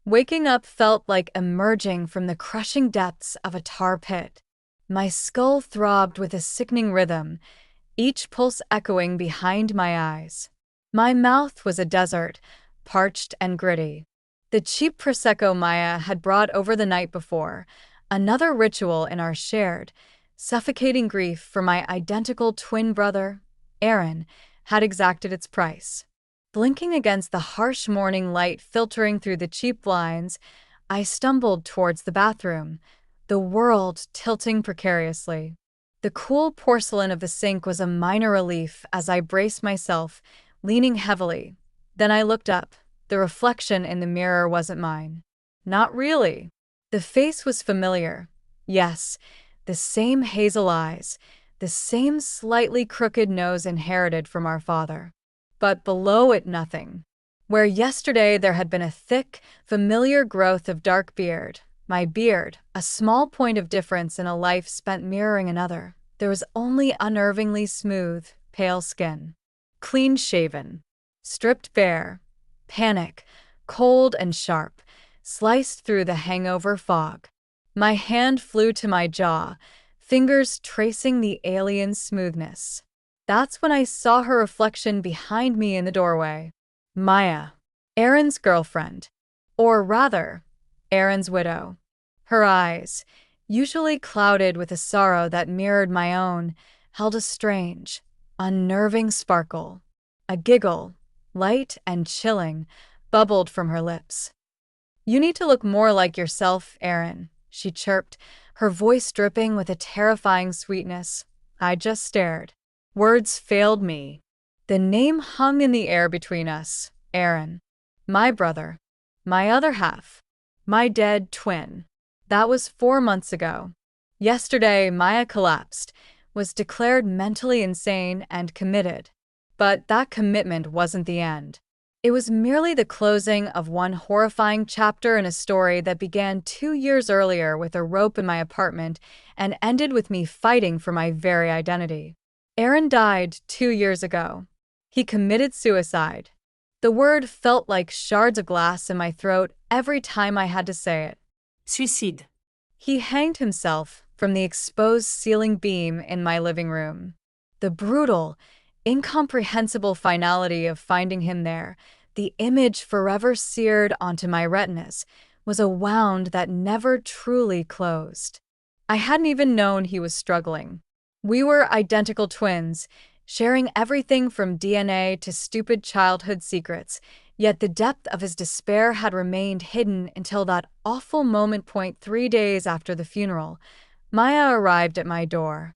Waking up felt like emerging from the crushing depths of a tar pit. My skull throbbed with a sickening rhythm, each pulse echoing behind my eyes. My mouth was a desert, parched and gritty. The cheap Prosecco Maya had brought over the night before, another ritual in our shared, suffocating grief for my identical twin brother, Aaron, had exacted its price. Blinking against the harsh morning light filtering through the cheap blinds, I stumbled towards the bathroom, the world tilting precariously. The cool porcelain of the sink was a minor relief as I braced myself, leaning heavily. Then I looked up. The reflection in the mirror wasn't mine. Not really. The face was familiar. Yes, the same hazel eyes, the same slightly crooked nose inherited from our father. But below it nothing. Where yesterday there had been a thick, familiar growth of dark beard, my beard, a small point of difference in a life spent mirroring another, there was only unnervingly smooth, pale skin. Clean-shaven. Stripped bare. Panic, cold and sharp, sliced through the hangover fog. My hand flew to my jaw, fingers tracing the alien smoothness. That's when I saw her reflection behind me in the doorway. Maya, Aaron's girlfriend. Or rather, Aaron's widow. Her eyes, usually clouded with a sorrow that mirrored my own, held a strange, unnerving sparkle. A giggle, light and chilling, bubbled from her lips. "You need to look more like yourself, Aaron," she chirped, her voice dripping with a terrifying sweetness. I just stared. Words failed me. The name hung in the air between us. Aaron. My brother. My other half. My dead twin. That was 4 months ago. Yesterday, Maya collapsed, was declared mentally insane and committed. But that commitment wasn't the end. It was merely the closing of one horrifying chapter in a story that began 2 years earlier with a rope in my apartment and ended with me fighting for my very identity. Aaron died 2 years ago. He committed suicide. The word felt like shards of glass in my throat every time I had to say it. Suicide. He hanged himself from the exposed ceiling beam in my living room. The brutal, incomprehensible finality of finding him there, the image forever seared onto my retinas, was a wound that never truly closed. I hadn't even known he was struggling. We were identical twins, sharing everything from DNA to stupid childhood secrets, yet the depth of his despair had remained hidden until that awful moment. 3 days after the funeral, Maya arrived at my door.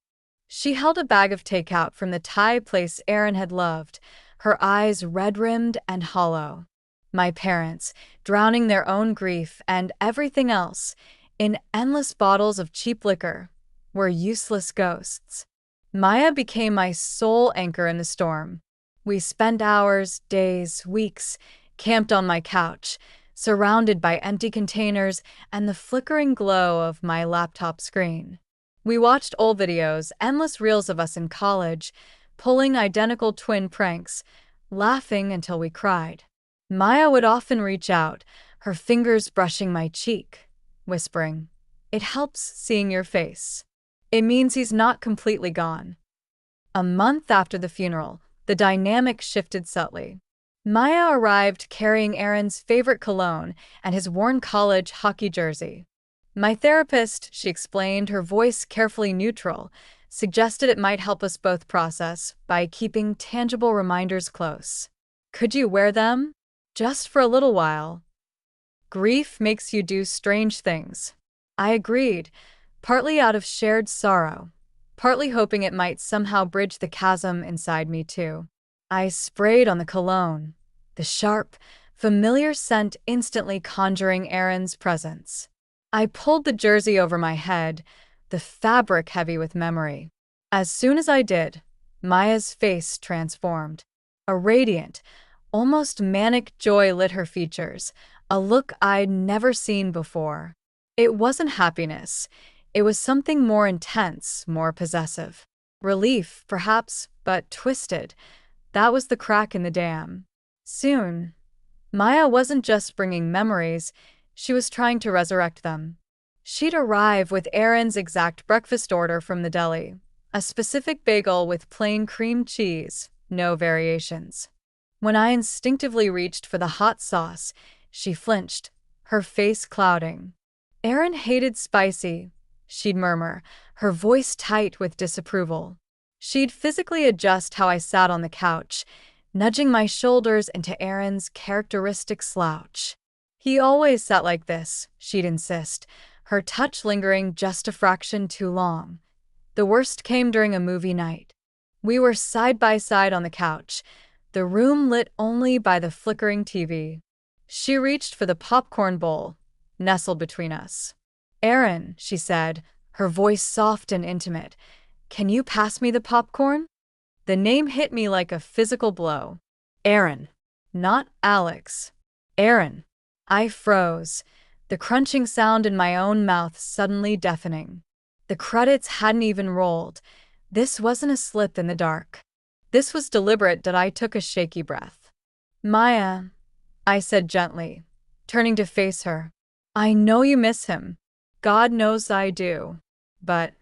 She held a bag of takeout from the Thai place Aaron had loved, her eyes red-rimmed and hollow. My parents, drowning their own grief and everything else in endless bottles of cheap liquor, were useless ghosts. Maya became my sole anchor in the storm. We spent hours, days, weeks, camped on my couch, surrounded by empty containers and the flickering glow of my laptop screen. We watched old videos, endless reels of us in college, pulling identical twin pranks, laughing until we cried. Maya would often reach out, her fingers brushing my cheek, whispering, "It helps seeing your face. It means he's not completely gone." A month after the funeral, the dynamic shifted subtly. Maya arrived carrying Aaron's favorite cologne and his worn college hockey jersey. "My therapist," she explained, her voice carefully neutral, suggested it might help us both process by keeping tangible reminders close. "Could you wear them? Just for a little while." Grief makes you do strange things. I agreed, partly out of shared sorrow, partly hoping it might somehow bridge the chasm inside me too. I sprayed on the cologne, the sharp, familiar scent instantly conjuring Aaron's presence. I pulled the jersey over my head, the fabric heavy with memory. As soon as I did, Maya's face transformed. A radiant, almost manic joy lit her features, a look I'd never seen before. It wasn't happiness. It was something more intense, more possessive. Relief, perhaps, but twisted. That was the crack in the dam. Soon, Maya wasn't just bringing memories, She was trying to resurrect them. She'd arrive with Aaron's exact breakfast order from the deli. A specific bagel with plain cream cheese, no variations. When I instinctively reached for the hot sauce, she flinched, her face clouding. Aaron hated spicy, she'd murmur, her voice tight with disapproval. She'd physically adjust how I sat on the couch, nudging my shoulders into Aaron's characteristic slouch. He always sat like this, she'd insist, her touch lingering just a fraction too long. The worst came during a movie night. We were side by side on the couch, the room lit only by the flickering TV. She reached for the popcorn bowl, nestled between us. "Aaron," she said, her voice soft and intimate, "can you pass me the popcorn?" The name hit me like a physical blow. Aaron. Not Alex. Aaron. I froze, the crunching sound in my own mouth suddenly deafening. The credits hadn't even rolled. This wasn't a slip in the dark. This was deliberate that I took a shaky breath. "Maya," I said gently, turning to face her. "I know you miss him. God knows I do. But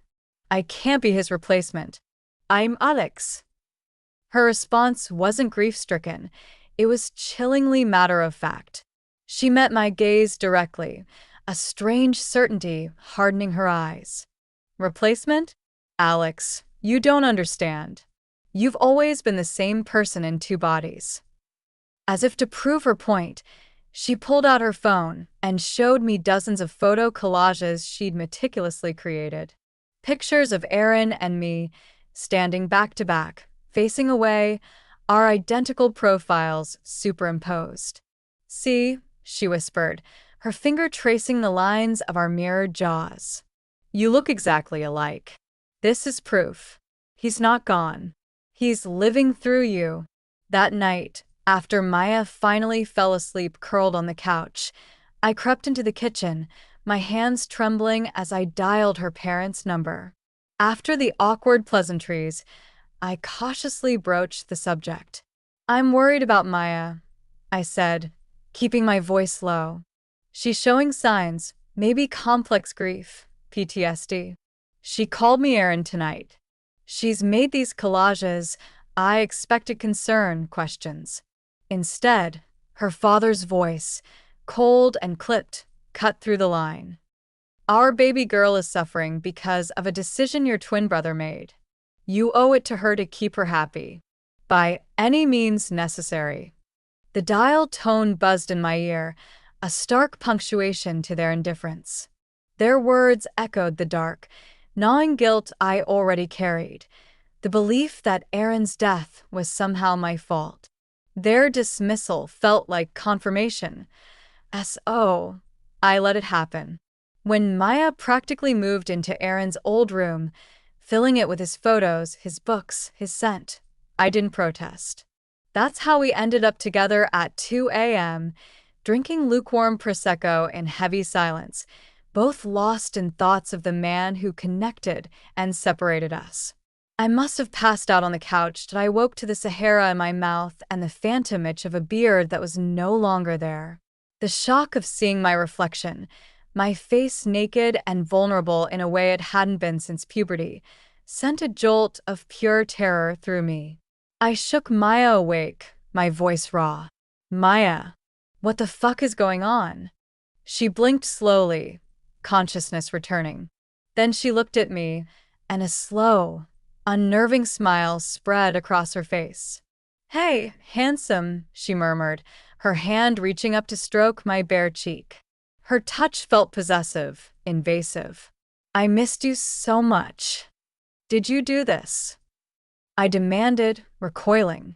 I can't be his replacement. I'm Alex." Her response wasn't grief-stricken. It was chillingly matter-of-fact. She met my gaze directly, a strange certainty hardening her eyes. "Replacement? Alex, you don't understand. You've always been the same person in two bodies." As if to prove her point, she pulled out her phone and showed me dozens of photo collages she'd meticulously created. Pictures of Aaron and me, standing back to back, facing away, our identical profiles superimposed. "See," she whispered, her finger tracing the lines of our mirrored jaws. "You look exactly alike. This is proof. He's not gone. He's living through you." That night, after Maya finally fell asleep curled on the couch, I crept into the kitchen, my hands trembling as I dialed her parents' number. After the awkward pleasantries, I cautiously broached the subject. "I'm worried about Maya," I said, keeping my voice low. "She's showing signs, maybe complex grief, PTSD. She called me Aaron tonight. She's made these collages. I expected concern, questions. Instead, her father's voice, cold and clipped, cut through the line. Our baby girl is suffering because of a decision your twin brother made. You owe it to her to keep her happy. By any means necessary." The dial tone buzzed in my ear, a stark punctuation to their indifference. Their words echoed the dark, gnawing guilt I already carried, the belief that Aaron's death was somehow my fault. Their dismissal felt like confirmation. S.O. I let it happen. When Maya practically moved into Aaron's old room, filling it with his photos, his books, his scent, I didn't protest. That's how we ended up together at 2 a.m., drinking lukewarm Prosecco in heavy silence, both lost in thoughts of the man who connected and separated us. I must have passed out on the couch that I woke to the Sahara in my mouth and the phantom itch of a beard that was no longer there. The shock of seeing my reflection, my face naked and vulnerable in a way it hadn't been since puberty, sent a jolt of pure terror through me. I shook Maya awake, my voice raw. "Maya, what the fuck is going on?" She blinked slowly, consciousness returning. Then she looked at me, and a slow, unnerving smile spread across her face. "Hey, handsome," she murmured, her hand reaching up to stroke my bare cheek. Her touch felt possessive, invasive. "I missed you so much. Did you do this?" I demanded, recoiling.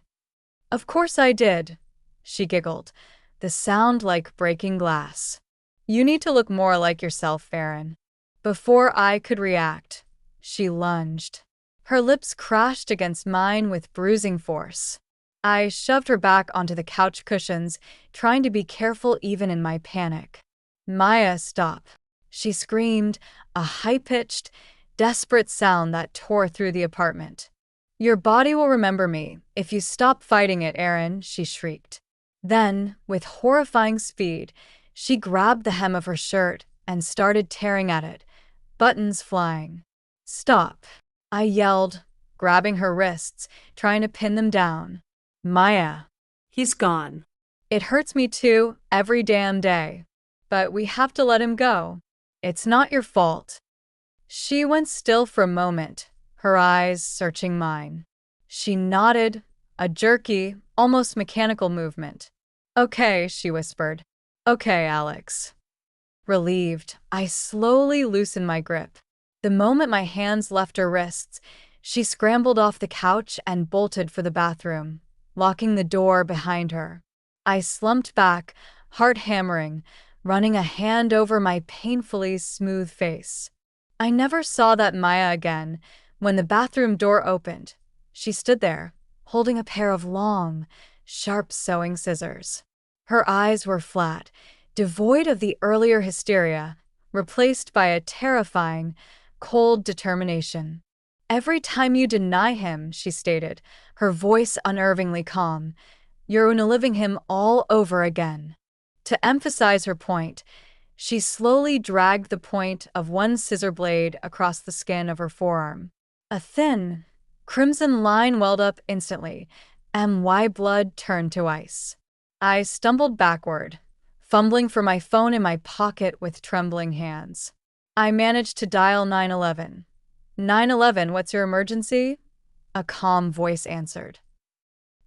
"Of course I did," she giggled, the sound like breaking glass. "You need to look more like yourself, Aaron." Before I could react, she lunged. Her lips crashed against mine with bruising force. I shoved her back onto the couch cushions, trying to be careful even in my panic. "Maya, stop," she screamed, a high-pitched, desperate sound that tore through the apartment. "Your body will remember me if you stop fighting it, Aaron," she shrieked. Then, with horrifying speed, She grabbed the hem of her shirt and started tearing at it, buttons flying. "Stop," I yelled, grabbing her wrists, trying to pin them down. "Maya." He's gone. "It hurts me too, every damn day. But we have to let him go. It's not your fault." She went still for a moment, her eyes searching mine. She nodded, a jerky, almost mechanical movement. "Okay," she whispered. "Okay, Alex." Relieved, I slowly loosened my grip. The moment my hands left her wrists, she scrambled off the couch and bolted for the bathroom, locking the door behind her. I slumped back, heart hammering, running a hand over my painfully smooth face. I never saw that Maya again. When the bathroom door opened, she stood there, holding a pair of long, sharp sewing scissors. Her eyes were flat, devoid of the earlier hysteria, replaced by a terrifying, cold determination. "Every time you deny him," she stated, her voice unnervingly calm, "you're unaliving him all over again." To emphasize her point, she slowly dragged the point of one scissor blade across the skin of her forearm. A thin, crimson line welled up instantly, and my blood turned to ice. I stumbled backward, fumbling for my phone in my pocket with trembling hands. I managed to dial 911. "911, what's your emergency?" A calm voice answered.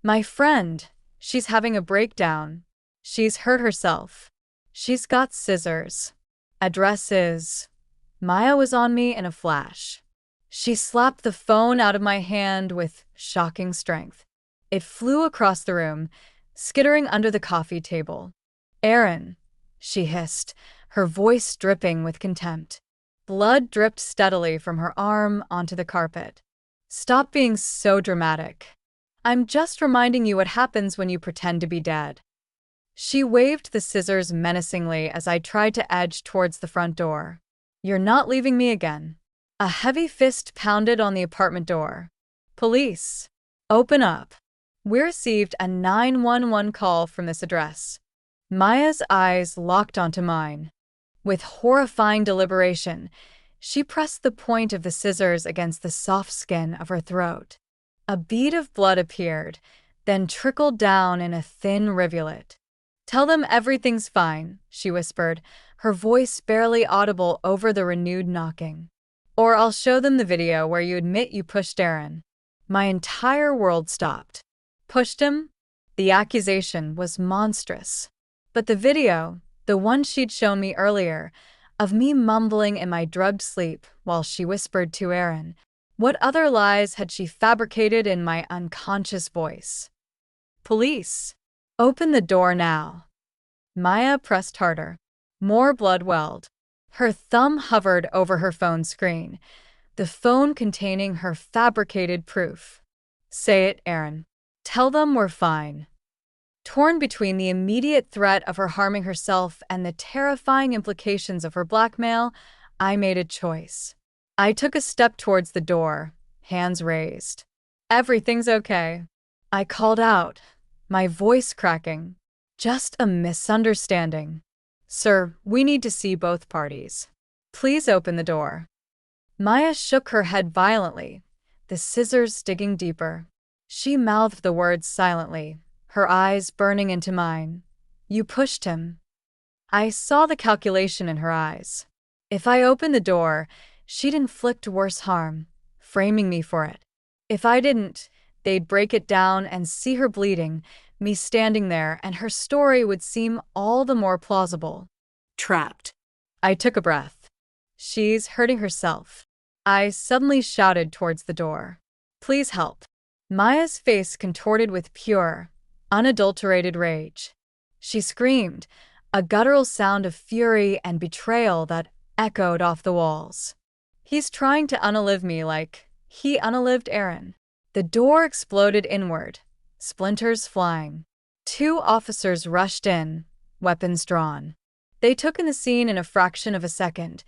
"My friend. She's having a breakdown. She's hurt herself. She's got scissors. Address is..." Maya was on me in a flash. She slapped the phone out of my hand with shocking strength. It flew across the room, skittering under the coffee table. "Aaron," she hissed, her voice dripping with contempt. Blood dripped steadily from her arm onto the carpet. "Stop being so dramatic. I'm just reminding you what happens when you pretend to be dead." She waved the scissors menacingly as I tried to edge towards the front door. "You're not leaving me again." A heavy fist pounded on the apartment door. "Police. Open up." We received a 911 call from this address. Maya's eyes locked onto mine. With horrifying deliberation, she pressed the point of the scissors against the soft skin of her throat. A bead of blood appeared, then trickled down in a thin rivulet. "Tell them everything's fine," she whispered, her voice barely audible over the renewed knocking. "Or I'll show them the video where you admit you pushed Aaron." My entire world stopped. Pushed him? The accusation was monstrous. But the video, the one she'd shown me earlier, of me mumbling in my drugged sleep while she whispered to Aaron, what other lies had she fabricated in my unconscious voice? "Police. Open the door now." Maya pressed harder. More blood welled. Her thumb hovered over her phone screen, the phone containing her fabricated proof. "Say it, Aaron. Tell them we're fine." Torn between the immediate threat of her harming herself and the terrifying implications of her blackmail, I made a choice. I took a step towards the door, hands raised. "Everything's okay," I called out, my voice cracking. "Just a misunderstanding. Sir, we need to see both parties. Please open the door." Maya shook her head violently, the scissors digging deeper. She mouthed the words silently, her eyes burning into mine. "You pushed him." I saw the calculation in her eyes. If I opened the door, she'd inflict worse harm, framing me for it. If I didn't, they'd break it down and see her bleeding, me standing there, and her story would seem all the more plausible. Trapped. I took a breath. "She's hurting herself." I suddenly shouted towards the door. "Please help." Maya's face contorted with pure, unadulterated rage. She screamed, a guttural sound of fury and betrayal that echoed off the walls. "He's trying to unalive me like he unalived Aaron." The door exploded inward, splinters flying. 2 officers rushed in, weapons drawn. They took in the scene in a fraction of a second.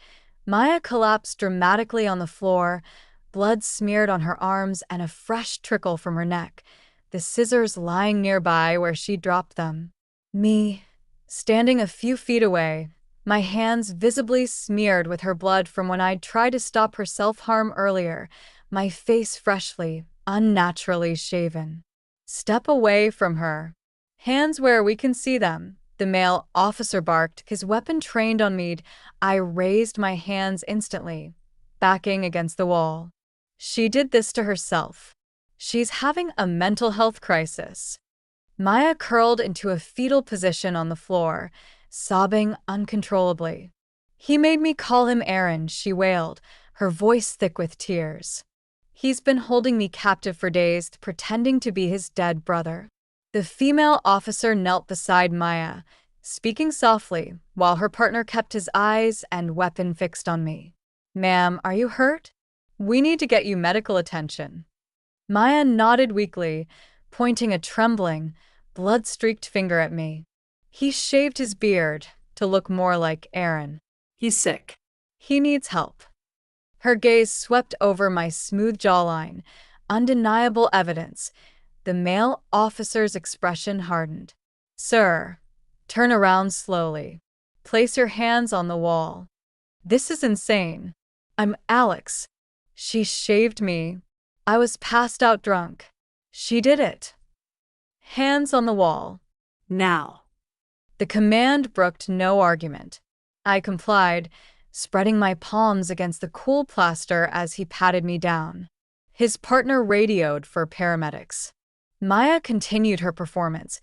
Maya collapsed dramatically on the floor, blood smeared on her arms and a fresh trickle from her neck, the scissors lying nearby where she dropped them. Me, standing a few feet away, my hands visibly smeared with her blood from when I'd tried to stop her self-harm earlier, my face freshly, unnaturally shaven. "Step away from her. Hands where we can see them," the male officer barked, his weapon trained on me. I raised my hands instantly, backing against the wall. She did this to herself. She's having a mental health crisis. Maya curled into a fetal position on the floor, sobbing uncontrollably. "He made me call him Aaron," she wailed, her voice thick with tears. "He's been holding me captive for days, pretending to be his dead brother." The female officer knelt beside Maya, speaking softly, while her partner kept his eyes and weapon fixed on me. "Ma'am, are you hurt? We need to get you medical attention." Maya nodded weakly, pointing a trembling, blood-streaked finger at me. "He shaved his beard to look more like Aaron. He's sick. He needs help." Her gaze swept over my smooth jawline, undeniable evidence. The male officer's expression hardened. "Sir, turn around slowly. Place your hands on the wall." "This is insane. I'm Alex. She shaved me. I was passed out drunk. She did it." "Hands on the wall." Now. The command brooked no argument. I complied, spreading my palms against the cool plaster as he patted me down. His partner radioed for paramedics. Maya continued her performance,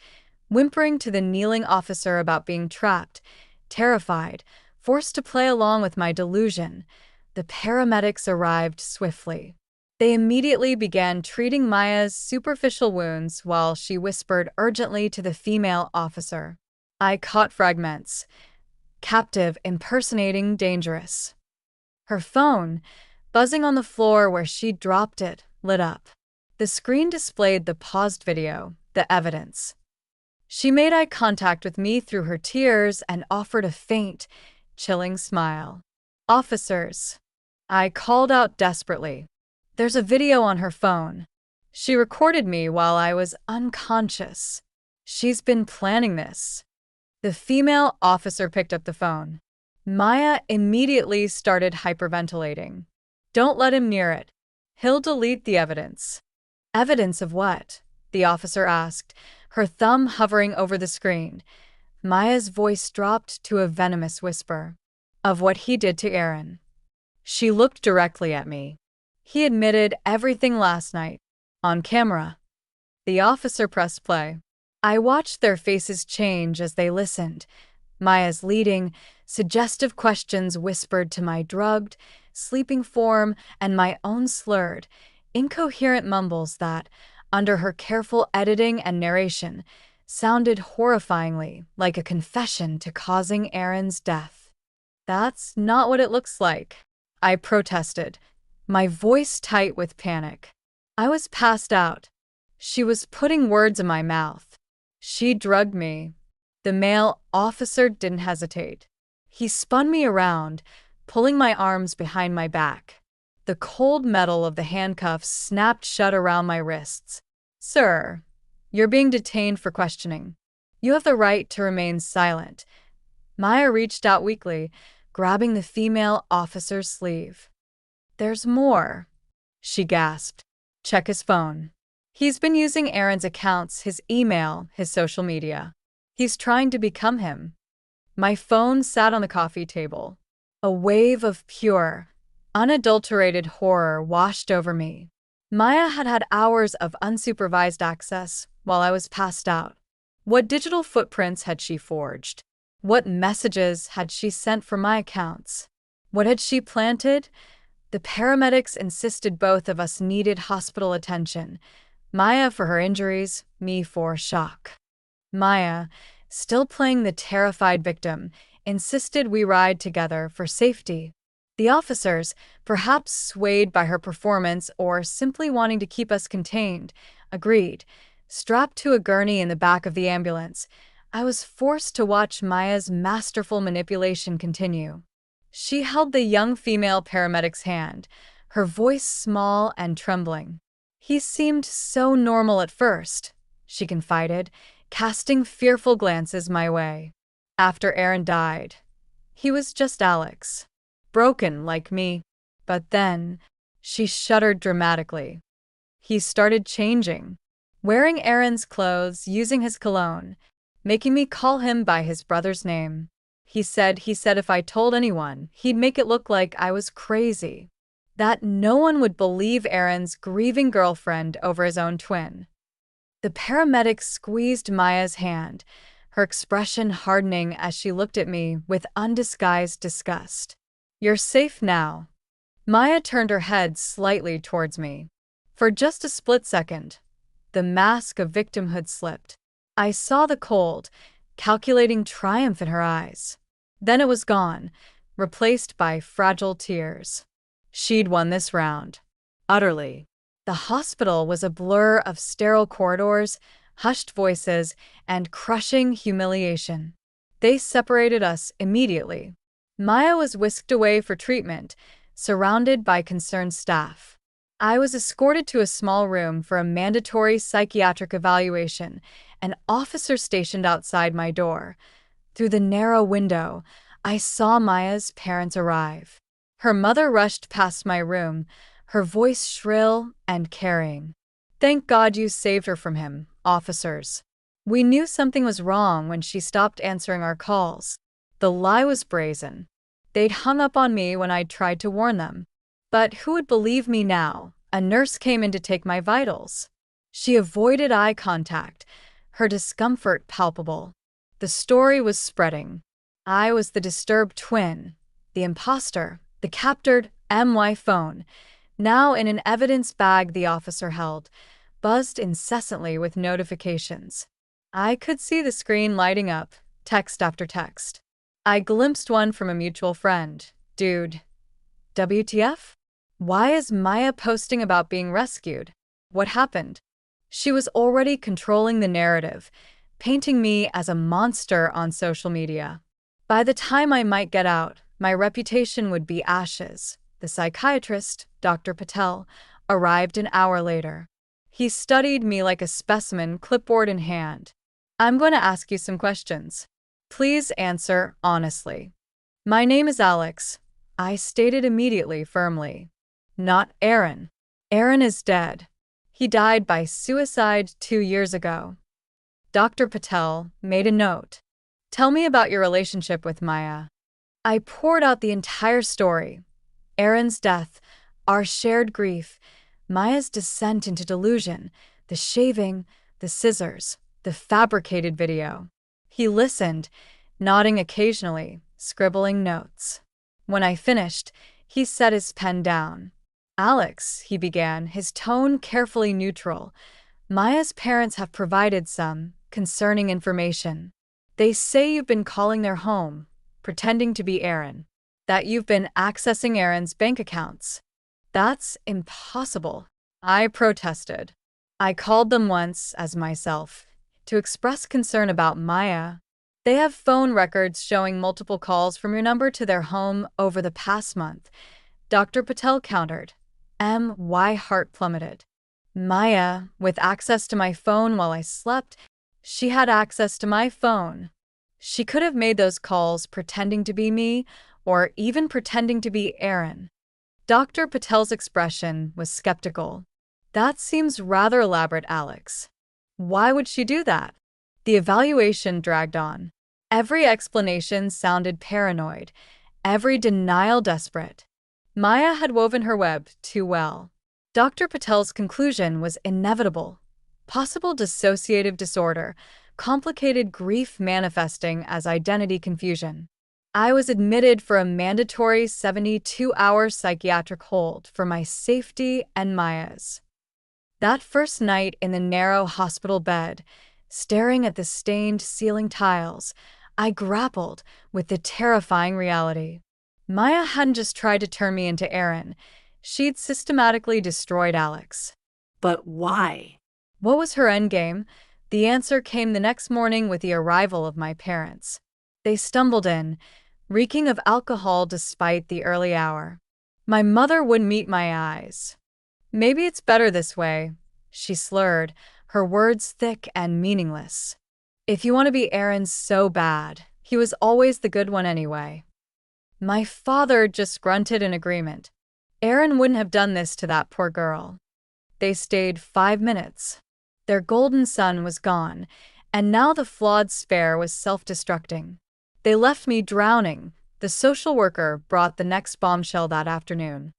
whimpering to the kneeling officer about being trapped, terrified, forced to play along with my delusion. The paramedics arrived swiftly. They immediately began treating Maya's superficial wounds while she whispered urgently to the female officer. I caught fragments. "Captive, impersonating, dangerous." Her phone, buzzing on the floor where she dropped it, lit up. The screen displayed the paused video, the evidence. She made eye contact with me through her tears and offered a faint, chilling smile. "Officers," I called out desperately. "There's a video on her phone. She recorded me while I was unconscious. She's been planning this." The female officer picked up the phone. Maya immediately started hyperventilating. "Don't let him near it. He'll delete the evidence." "Evidence of what?" the officer asked, her thumb hovering over the screen. Maya's voice dropped to a venomous whisper. "Of what he did to Aaron." She looked directly at me. "He admitted everything last night. On camera." The officer pressed play. I watched their faces change as they listened. Maya's leading, suggestive questions whispered to my drugged, sleeping form and my own slurred, incoherent mumbles that, under her careful editing and narration, sounded horrifyingly like a confession to causing Aaron's death. "That's not what it looks like," I protested, my voice tight with panic. "I was passed out. She was putting words in my mouth. She drugged me." The male officer didn't hesitate. He spun me around, pulling my arms behind my back. The cold metal of the handcuffs snapped shut around my wrists. "Sir, you're being detained for questioning. You have the right to remain silent." Maya reached out weakly, grabbing the female officer's sleeve. "There's more," she gasped. "Check his phone. He's been using Aaron's accounts, his email, his social media. He's trying to become him." My phone sat on the coffee table. A wave of pure, unadulterated horror washed over me. Maya had had hours of unsupervised access while I was passed out. What digital footprints had she forged? What messages had she sent from my accounts? What had she planted? The paramedics insisted both of us needed hospital attention. Maya for her injuries, me for shock. Maya, still playing the terrified victim, insisted we ride together for safety. The officers, perhaps swayed by her performance or simply wanting to keep us contained, agreed. Strapped to a gurney in the back of the ambulance, I was forced to watch Maya's masterful manipulation continue. She held the young female paramedic's hand, her voice small and trembling. "He seemed so normal at first," she confided, casting fearful glances my way. After Aaron died, he was just Alex, broken like me. But then, she shuddered dramatically. He started changing, wearing Aaron's clothes, using his cologne, making me call him by his brother's name. He said if I told anyone, he'd make it look like I was crazy, that no one would believe Aaron's grieving girlfriend over his own twin. The paramedic squeezed Maya's hand, her expression hardening as she looked at me with undisguised disgust. "You're safe now." Maya turned her head slightly towards me. For just a split second, the mask of victimhood slipped. I saw the cold, calculating triumph in her eyes. Then it was gone, replaced by fragile tears. She'd won this round. Utterly. The hospital was a blur of sterile corridors, hushed voices, and crushing humiliation. They separated us immediately. Maya was whisked away for treatment, surrounded by concerned staff. I was escorted to a small room for a mandatory psychiatric evaluation, an officer stationed outside my door. Through the narrow window, I saw Maya's parents arrive. Her mother rushed past my room, her voice shrill and carrying. "Thank God you saved her from him, officers. We knew something was wrong when she stopped answering our calls." The lie was brazen. They'd hung up on me when I'd tried to warn them. But who would believe me now? A nurse came in to take my vitals. She avoided eye contact, her discomfort palpable. The story was spreading. I was the disturbed twin, the imposter, the captured MY phone, now in an evidence bag the officer held, buzzed incessantly with notifications. I could see the screen lighting up, text after text. I glimpsed one from a mutual friend. "Dude, WTF? Why is Maya posting about being rescued? What happened?" She was already controlling the narrative, painting me as a monster on social media. By the time I might get out, my reputation would be ashes. The psychiatrist, Dr. Patel, arrived an hour later. He studied me like a specimen, clipboard in hand. "I'm going to ask you some questions. Please answer honestly." "My name is Alex," I stated immediately, firmly. "Not Aaron. Aaron is dead. He died by suicide 2 years ago." Dr. Patel made a note. "Tell me about your relationship with Maya." I poured out the entire story. Aaron's death, our shared grief, Maya's descent into delusion, the shaving, the scissors, the fabricated video. He listened, nodding occasionally, scribbling notes. When I finished, he set his pen down. "Alex," he began, his tone carefully neutral, "Maya's parents have provided some concerning information. They say you've been calling their home, pretending to be Aaron, that you've been accessing Aaron's bank accounts." "That's impossible," I protested. "I called them once as myself to express concern about Maya. They have phone records showing multiple calls from your number to their home over the past month," Dr. Patel countered. My heart plummeted. Maya, with access to my phone while I slept, she had access to my phone. She could have made those calls pretending to be me, or even pretending to be Aaron. Dr. Patel's expression was skeptical. "That seems rather elaborate, Alex. Why would she do that?" The evaluation dragged on. Every explanation sounded paranoid, every denial desperate. Maya had woven her web too well. Dr. Patel's conclusion was inevitable. Possible dissociative disorder, complicated grief manifesting as identity confusion. I was admitted for a mandatory 72-hour psychiatric hold for my safety and Maya's. That first night in the narrow hospital bed, staring at the stained ceiling tiles, I grappled with the terrifying reality. Maya hadn't just tried to turn me into Aaron. She'd systematically destroyed Alex. But why? What was her endgame? The answer came the next morning with the arrival of my parents. They stumbled in, reeking of alcohol despite the early hour. My mother wouldn't meet my eyes. "Maybe it's better this way," she slurred, her words thick and meaningless. "If you want to be Aaron so bad, He was always the good one anyway. My father just grunted in agreement. Aaron wouldn't have done this to that poor girl. They stayed 5 minutes. Their golden sun was gone, and now the flawed spare was self-destructing. They left me drowning. The social worker brought the next bombshell that afternoon.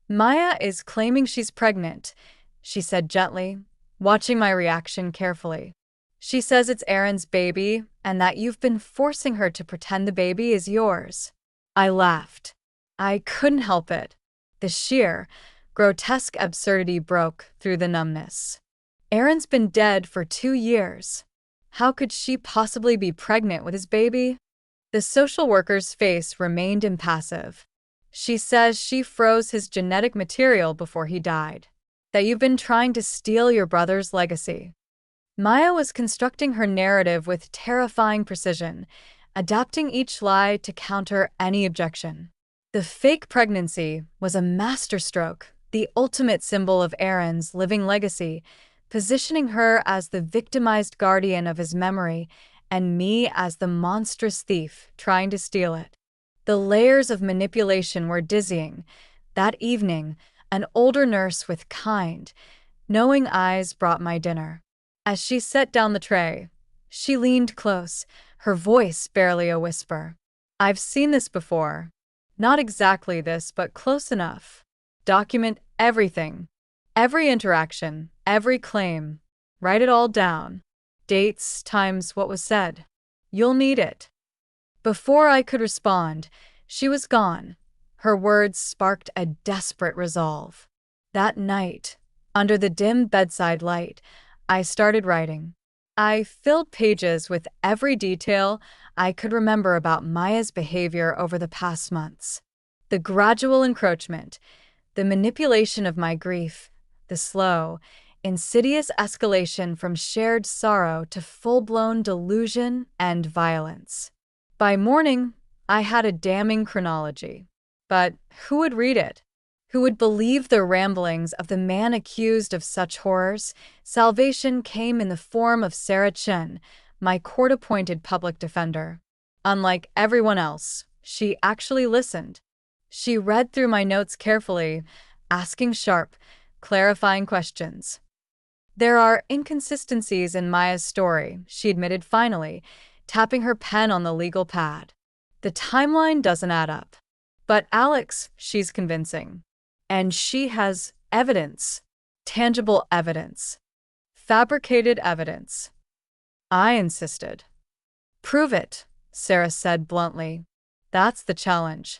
Maya is claiming she's pregnant, she said gently, watching my reaction carefully. She says it's Aaron's baby and that you've been forcing her to pretend the baby is yours. I laughed. I couldn't help it. The sheer, grotesque absurdity broke through the numbness. Aaron's been dead for 2 years. How could she possibly be pregnant with his baby? The social worker's face remained impassive. She says she froze his genetic material before he died. That you've been trying to steal your brother's legacy. Maya was constructing her narrative with terrifying precision, adapting each lie to counter any objection. The fake pregnancy was a masterstroke, the ultimate symbol of Aaron's living legacy, positioning her as the victimized guardian of his memory and me as the monstrous thief trying to steal it. The layers of manipulation were dizzying. That evening, an older nurse with kind, knowing eyes brought my dinner. As she set down the tray, she leaned close, her voice barely a whisper. I've seen this before. Not exactly this, but close enough. Document everything. Every interaction, every claim. Write it all down. Dates, times, what was said. You'll need it. Before I could respond, she was gone. Her words sparked a desperate resolve. That night, under the dim bedside light, I started writing. I filled pages with every detail I could remember about Maya's behavior over the past months. The gradual encroachment, the manipulation of my grief, the slow, insidious escalation from shared sorrow to full-blown delusion and violence. By morning, I had a damning chronology. But who would read it? Who would believe the ramblings of the man accused of such horrors? Salvation came in the form of Sarah Chen, my court-appointed public defender. Unlike everyone else, she actually listened. She read through my notes carefully, asking sharp, clarifying questions. There are inconsistencies in Maya's story, she admitted finally, tapping her pen on the legal pad. The timeline doesn't add up. But Alex, she's convincing. And she has evidence. Tangible evidence. Fabricated evidence. I insisted. Prove it, Sarah said bluntly. That's the challenge.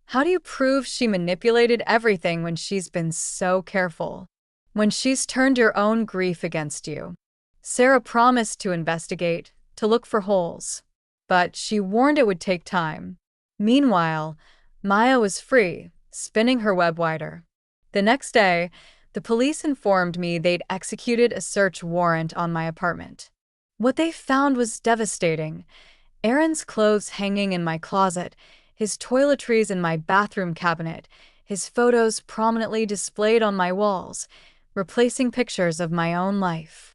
How do you prove she manipulated everything when she's been so careful? When she's turned your own grief against you? Sarah promised to investigate, to look for holes. But she warned it would take time. Meanwhile, Maya was free, spinning her web wider. The next day, the police informed me they'd executed a search warrant on my apartment. What they found was devastating. Aaron's clothes hanging in my closet, his toiletries in my bathroom cabinet, his photos prominently displayed on my walls, replacing pictures of my own life.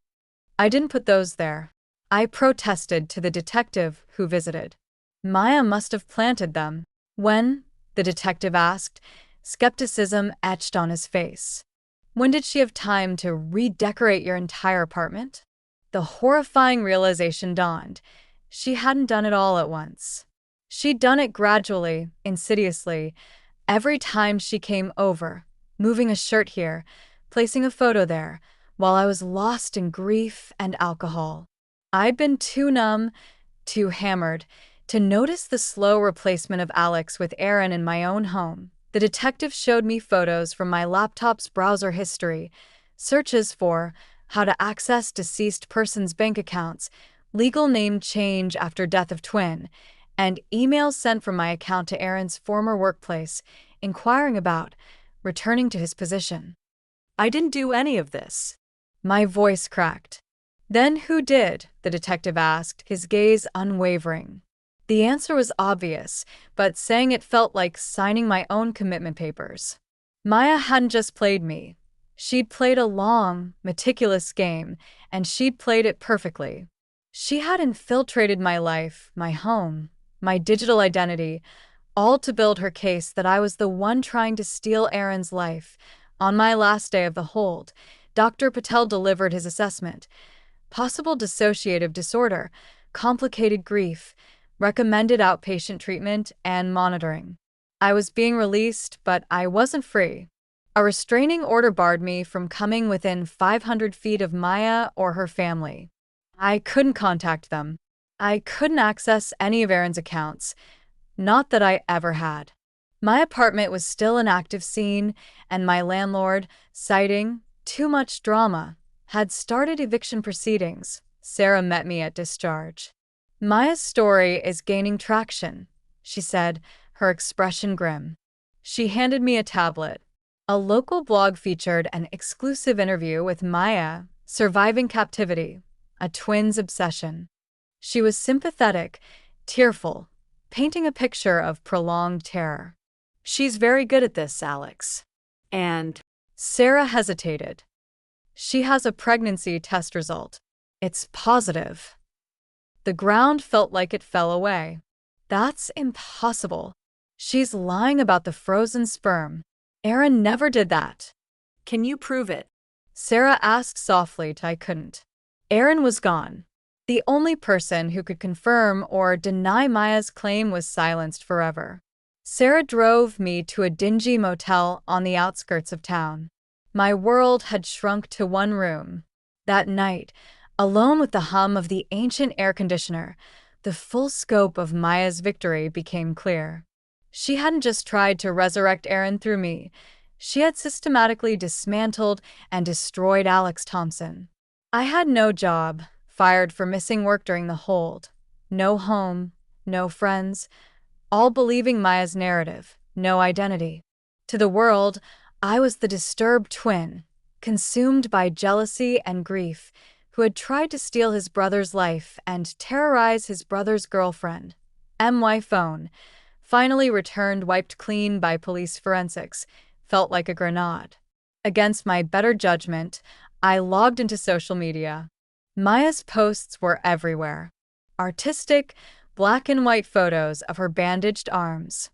I didn't put those there. I protested to the detective who visited. Maya must have planted them. When? The detective asked, skepticism etched on his face. When did she have time to redecorate your entire apartment? The horrifying realization dawned. She hadn't done it all at once. She'd done it gradually, insidiously, every time she came over, moving a shirt here, placing a photo there, while I was lost in grief and alcohol. I'd been too numb, too hammered, to notice the slow replacement of Alex with Aaron in my own home. The detective showed me photos from my laptop's browser history, searches for how to access deceased persons' bank accounts, legal name change after death of twin, and emails sent from my account to Aaron's former workplace, inquiring about returning to his position. I didn't do any of this. My voice cracked. Then who did? The detective asked, his gaze unwavering. The answer was obvious, but saying it felt like signing my own commitment papers. Maya hadn't just played me. She'd played a long, meticulous game, and she'd played it perfectly. She had infiltrated my life, my home, my digital identity, all to build her case that I was the one trying to steal Aaron's life. On my last day of the hold, Dr. Patel delivered his assessment. Possible dissociative disorder, complicated grief, recommended outpatient treatment, and monitoring. I was being released, but I wasn't free. A restraining order barred me from coming within 500 feet of Maya or her family. I couldn't contact them. I couldn't access any of Aaron's accounts. Not that I ever had. My apartment was still an active scene, and my landlord, citing too much drama, had started eviction proceedings. Sarah met me at discharge. Maya's story is gaining traction, she said, her expression grim. She handed me a tablet. A local blog featured an exclusive interview with Maya, surviving captivity, a twin's obsession. She was sympathetic, tearful, painting a picture of prolonged terror. She's very good at this, Alex. And Sarah hesitated. She has a pregnancy test result. It's positive. The ground felt like it fell away. That's impossible. She's lying about the frozen sperm. Aaron never did that. can you prove it? Sarah asked softly, but I couldn't. Aaron was gone. The only person who could confirm or deny Maya's claim was silenced forever. Sarah drove me to a dingy motel on the outskirts of town. My world had shrunk to one room. That night, alone with the hum of the ancient air conditioner, the full scope of Maya's victory became clear. She hadn't just tried to resurrect Aaron through me. She had systematically dismantled and destroyed Alex Thompson. I had no job, fired for missing work during the hold. No home, no friends, all believing Maya's narrative, no identity. To the world, I was the disturbed twin, consumed by jealousy and grief, who had tried to steal his brother's life and terrorize his brother's girlfriend. My phone, finally returned wiped clean by police forensics, felt like a grenade. Against my better judgment, I logged into social media. Maya's posts were everywhere. Artistic, black and white photos of her bandaged arms.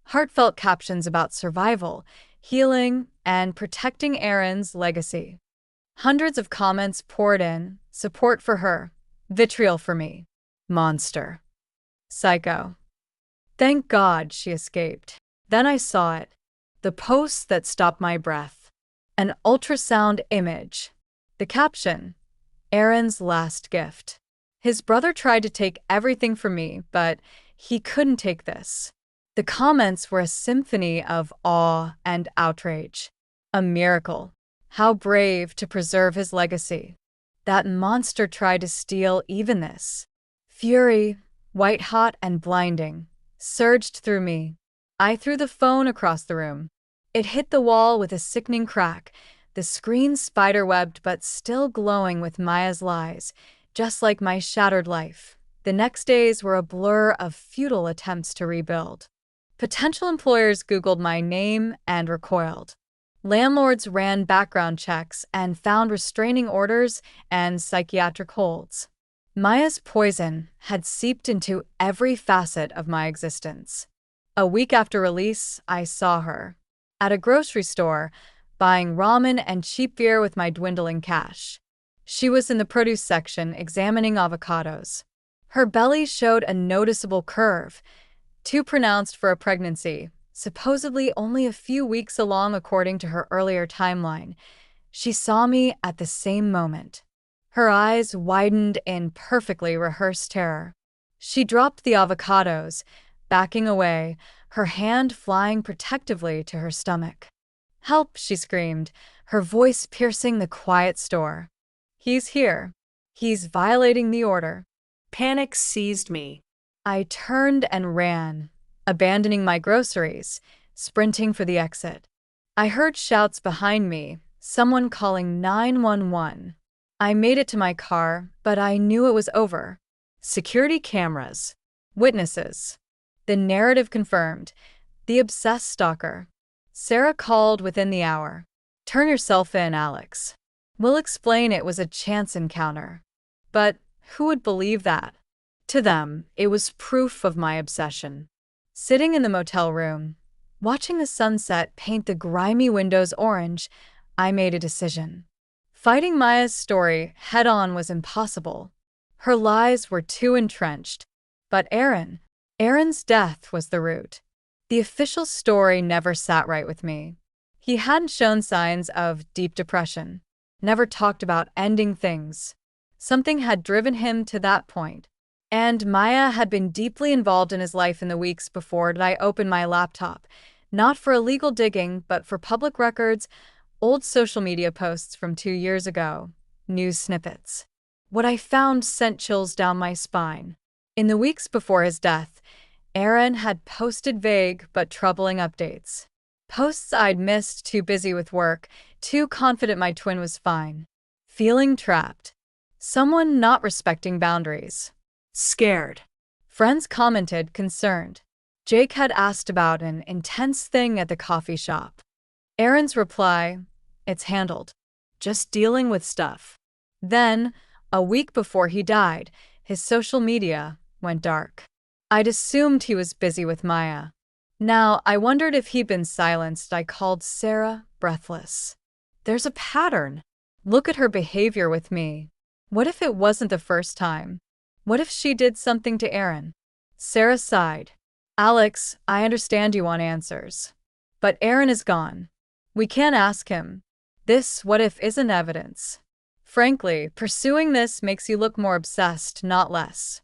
Heartfelt captions about survival, healing, and protecting Aaron's legacy. Hundreds of comments poured in, support for her, vitriol for me. Monster. Psycho. Thank God she escaped. Then I saw it. The post that stopped my breath. An ultrasound image. The caption, Aaron's last gift. His brother tried to take everything from me, but he couldn't take this. The comments were a symphony of awe and outrage. A miracle. How brave to preserve his legacy. That monster tried to steal even this. Fury, white-hot and blinding, surged through me. I threw the phone across the room. It hit the wall with a sickening crack, the screen spiderwebbed but still glowing with Maya's lies, just like my shattered life. The next days were a blur of futile attempts to rebuild. Potential employers Googled my name and recoiled. Landlords ran background checks and found restraining orders and psychiatric holds. Maya's poison had seeped into every facet of my existence. A week after release, I saw her. At a grocery store, buying ramen and cheap beer with my dwindling cash. She was in the produce section examining avocados. Her belly showed a noticeable curve, too pronounced for a pregnancy, supposedly only a few weeks along according to her earlier timeline. She saw me at the same moment. Her eyes widened in perfectly rehearsed terror. She dropped the avocados, backing away, her hand flying protectively to her stomach. "Help!" she screamed, her voice piercing the quiet store. "He's here. He's violating the order." Panic seized me. I turned and ran, abandoning my groceries, sprinting for the exit. I heard shouts behind me, someone calling 911. I made it to my car, but I knew it was over. Security cameras. Witnesses. The narrative confirmed. The obsessed stalker. Sarah called within the hour. "Turn yourself in, Alex. We'll explain it was a chance encounter." But who would believe that? To them, it was proof of my obsession. Sitting in the motel room, watching the sunset paint the grimy windows orange, I made a decision. Fighting Maya's story head-on was impossible. Her lies were too entrenched. But Aaron's death was the root. The official story never sat right with me. He hadn't shown signs of deep depression, never talked about ending things. Something had driven him to that point. And Maya had been deeply involved in his life in the weeks before I opened my laptop, not for illegal digging, but for public records, old social media posts from 2 years ago, news snippets. What I found sent chills down my spine. In the weeks before his death, Aaron had posted vague but troubling updates. Posts I'd missed, too busy with work, too confident my twin was fine. Feeling trapped. Someone not respecting boundaries. Scared. Friends commented, concerned. Jake had asked about an intense thing at the coffee shop. Aaron's reply, "It's handled. Just dealing with stuff." Then, a week before he died, his social media went dark. I'd assumed he was busy with Maya. Now, I wondered if he'd been silenced. I called Sarah, breathless. There's a pattern. Look at her behavior with me. What if it wasn't the first time? What if she did something to Aaron? Sarah sighed. Alex, I understand you want answers. But Aaron is gone. We can't ask him. This what if isn't evidence. Frankly, pursuing this makes you look more obsessed, not less.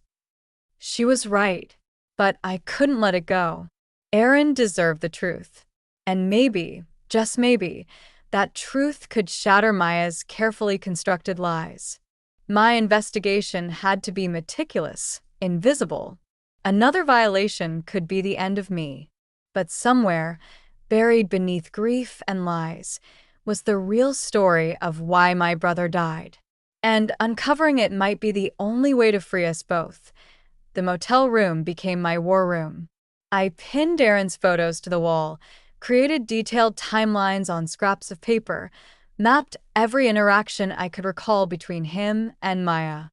She was right, but I couldn't let it go. Aaron deserved the truth. And maybe, just maybe, that truth could shatter Maya's carefully constructed lies. My investigation had to be meticulous, invisible. Another violation could be the end of me. But somewhere, buried beneath grief and lies, was the real story of why my brother died. And uncovering it might be the only way to free us both. The motel room became my war room. I pinned Aaron's photos to the wall, created detailed timelines on scraps of paper, mapped every interaction I could recall between him and Maya.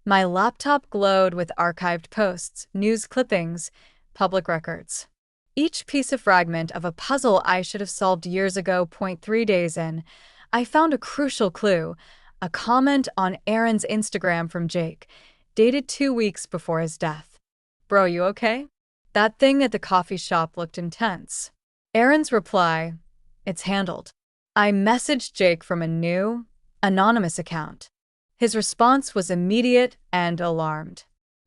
My laptop glowed with archived posts, news clippings, public records. Each piece a fragment of a puzzle I should have solved years ago. 3 days in, I found a crucial clue, a comment on Aaron's Instagram from Jake, dated 2 weeks before his death. Bro, you okay? That thing at the coffee shop looked intense. Aaron's reply, "It's handled." I messaged Jake from a new, anonymous account. His response was immediate and alarmed.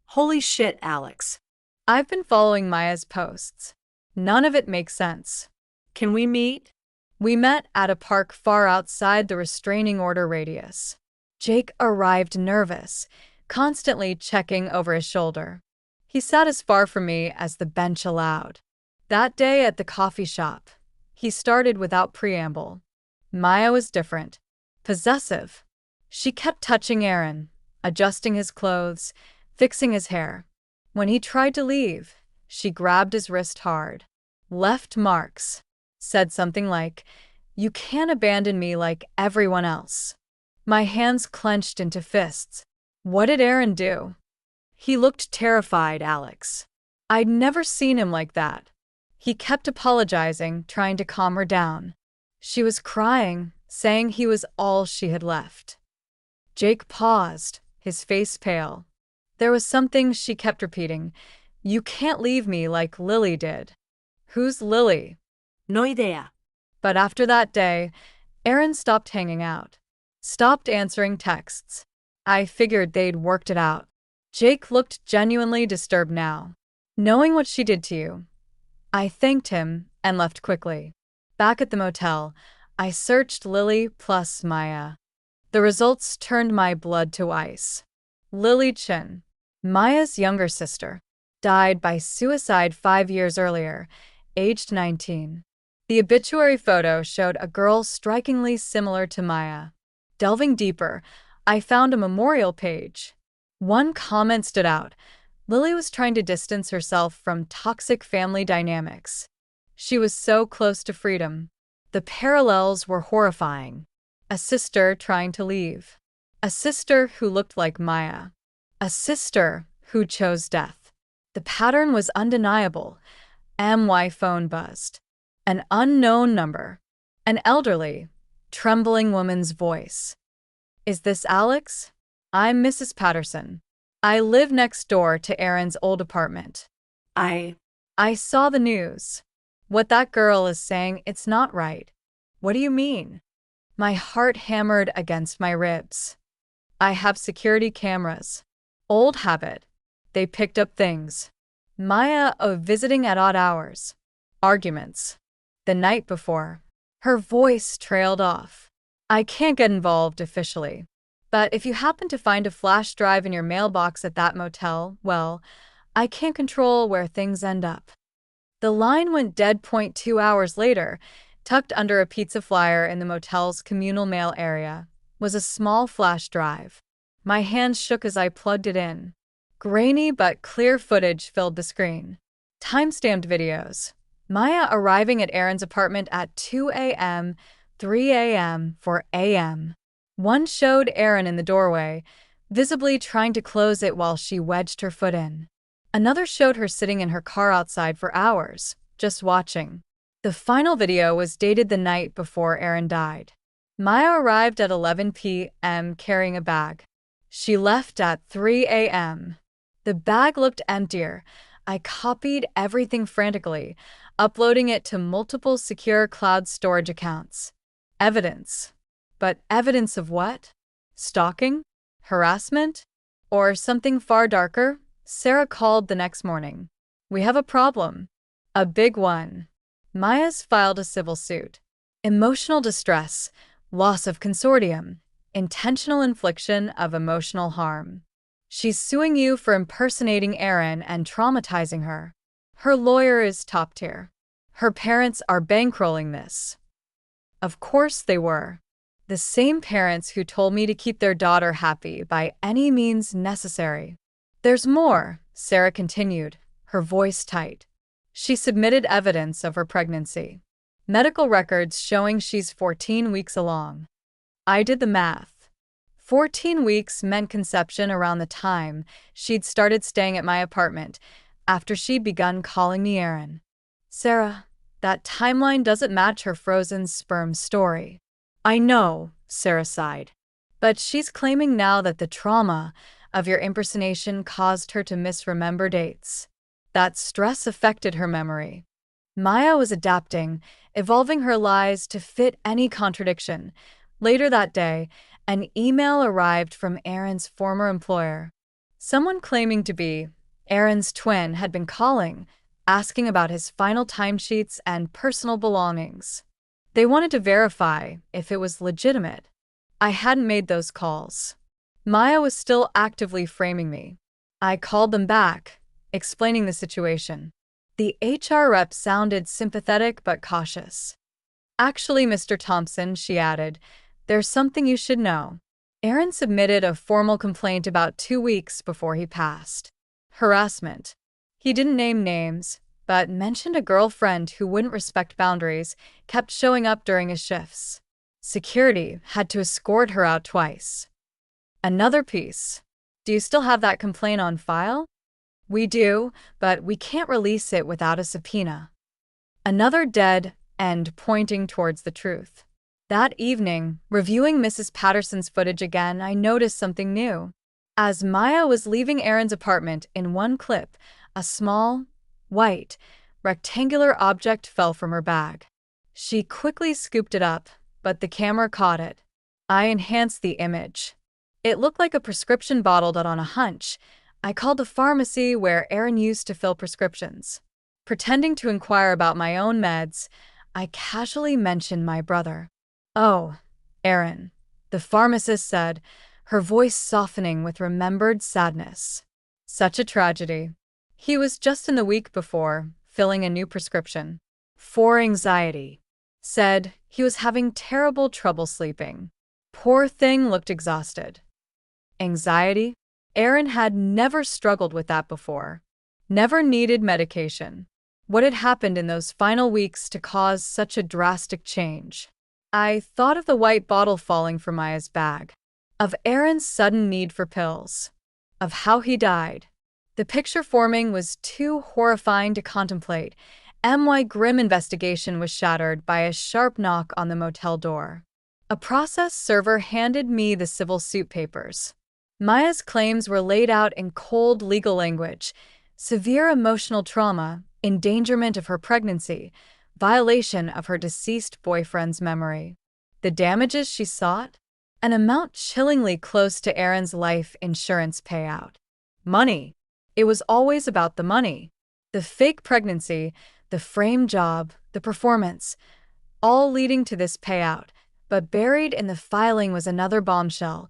Holy shit, Alex. I've been following Maya's posts. None of it makes sense. Can we meet? We met at a park far outside the restraining order radius. Jake arrived nervous, constantly checking over his shoulder. He sat as far from me as the bench allowed. That day at the coffee shop, he started without preamble. Maya was different. Possessive. She kept touching Aaron, adjusting his clothes, fixing his hair. When he tried to leave, she grabbed his wrist hard. Left marks. Said something like, "You can't abandon me like everyone else." My hands clenched into fists. What did Aaron do? He looked terrified, Alex. I'd never seen him like that. He kept apologizing, trying to calm her down. She was crying, saying he was all she had left. Jake paused, his face pale. There was something she kept repeating. "You can't leave me like Lily did." Who's Lily? No idea. But after that day, Aaron stopped hanging out. Stopped answering texts. I figured they'd worked it out. Jake looked genuinely disturbed now. "Knowing what she did to you." I thanked him and left quickly. Back at the motel, I searched Lily plus Maya. The results turned my blood to ice. Lily Chin, Maya's younger sister, died by suicide 5 years earlier, aged 19. The obituary photo showed a girl strikingly similar to Maya. Delving deeper, I found a memorial page. One comment stood out. Lily was trying to distance herself from toxic family dynamics. She was so close to freedom. The parallels were horrifying. A sister trying to leave. A sister who looked like Maya. A sister who chose death. The pattern was undeniable. My phone buzzed. An unknown number. An elderly, trembling woman's voice. "Is this Alex? I'm Mrs. Patterson. I live next door to Aaron's old apartment. I saw the news. What that girl is saying, it's not right." "What do you mean?" My heart hammered against my ribs. "I have security cameras. Old habit. They picked up things. Maya visiting at odd hours. Arguments. The night before." Her voice trailed off. "I can't get involved officially. But if you happen to find a flash drive in your mailbox at that motel, well, I can't control where things end up." The line went dead. 2 hours later, tucked under a pizza flyer in the motel's communal mail area, was a small flash drive. My hands shook as I plugged it in. Grainy but clear footage filled the screen. Timestamped videos. Maya arriving at Aaron's apartment at 2 a.m., 3 a.m., 4 a.m. One showed Aaron in the doorway, visibly trying to close it while she wedged her foot in. Another showed her sitting in her car outside for hours, just watching. The final video was dated the night before Aaron died. Maya arrived at 11 p.m. carrying a bag. She left at 3 a.m. The bag looked emptier. I copied everything frantically, uploading it to multiple secure cloud storage accounts. Evidence. But evidence of what? Stalking? Harassment? Or something far darker? Sarah called the next morning. "We have a problem. A big one." Maya's filed a civil suit. Emotional distress, loss of consortium, intentional infliction of emotional harm. She's suing you for impersonating Aaron and traumatizing her. Her lawyer is top tier. Her parents are bankrolling this. Of course they were. The same parents who told me to keep their daughter happy by any means necessary. "There's more," Sarah continued, her voice tight. She submitted evidence of her pregnancy. Medical records showing she's 14 weeks along. I did the math. 14 weeks meant conception around the time she'd started staying at my apartment, after she'd begun calling me Aaron. "Sarah, that timeline doesn't match her frozen sperm story." "I know," Sarah sighed. "But she's claiming now that the trauma of your impersonation caused her to misremember dates. That stress affected her memory." Maya was adapting, evolving her lies to fit any contradiction. Later that day, an email arrived from Aaron's former employer. Someone claiming to be Aaron's twin had been calling, asking about his final timesheets and personal belongings. They wanted to verify if it was legitimate. I hadn't made those calls. Maya was still actively framing me. I called them back, explaining the situation. The HR rep sounded sympathetic but cautious. "Actually, Mr. Thompson," she added, "there's something you should know. Aaron submitted a formal complaint about 2 weeks before he passed. Harassment. He didn't name names, but mentioned a girlfriend who wouldn't respect boundaries, kept showing up during his shifts. Security had to escort her out twice." Another piece. "Do you still have that complaint on file?" "We do, but we can't release it without a subpoena." Another dead end pointing towards the truth. That evening, reviewing Mrs. Patterson's footage again, I noticed something new. As Maya was leaving Aaron's apartment in one clip, a small, white, rectangular object fell from her bag. She quickly scooped it up, but the camera caught it. I enhanced the image. It looked like a prescription bottle that on a hunch. I called the pharmacy where Aaron used to fill prescriptions. Pretending to inquire about my own meds, I casually mentioned my brother. "Oh, Aaron," the pharmacist said, her voice softening with remembered sadness. "Such a tragedy. He was just in the week before, filling a new prescription. For anxiety. Said he was having terrible trouble sleeping. Poor thing looked exhausted." Anxiety? Aaron had never struggled with that before. Never needed medication. What had happened in those final weeks to cause such a drastic change? I thought of the white bottle falling from Maya's bag. Of Aaron's sudden need for pills. Of how he died. The picture forming was too horrifying to contemplate. My grim investigation was shattered by a sharp knock on the motel door. A process server handed me the civil suit papers. Maya's claims were laid out in cold legal language: severe emotional trauma, endangerment of her pregnancy, violation of her deceased boyfriend's memory. The damages she sought? An amount chillingly close to Aaron's life insurance payout. Money. It was always about the money. The fake pregnancy, the frame job, the performance, all leading to this payout. But buried in the filing was another bombshell.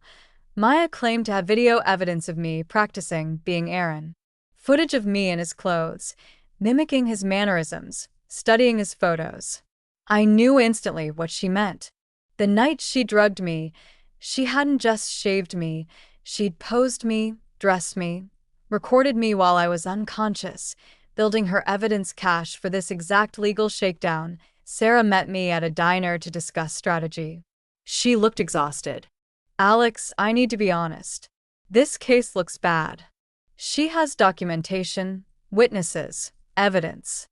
Maya claimed to have video evidence of me practicing being Aaron. Footage of me in his clothes, mimicking his mannerisms, studying his photos. I knew instantly what she meant. The night she drugged me, she hadn't just shaved me, she'd posed me, dressed me, recorded me while I was unconscious, building her evidence cache for this exact legal shakedown. Sarah met me at a diner to discuss strategy. She looked exhausted. Alex, I need to be honest. This case looks bad. She has documentation, witnesses, evidence.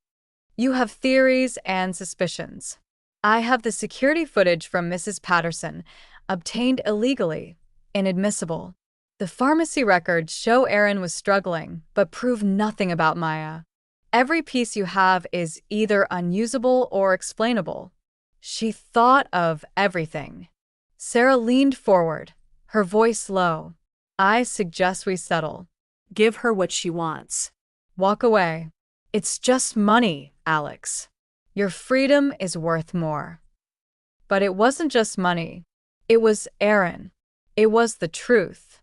You have theories and suspicions. I have the security footage from Mrs. Patterson, obtained illegally, inadmissible. The pharmacy records show Aaron was struggling, but prove nothing about Maya. Every piece you have is either unusable or explainable. She thought of everything. Sarah leaned forward, her voice low. I suggest we settle. Give her what she wants. Walk away. It's just money, Alex. Your freedom is worth more. But it wasn't just money. It was Aaron. It was the truth.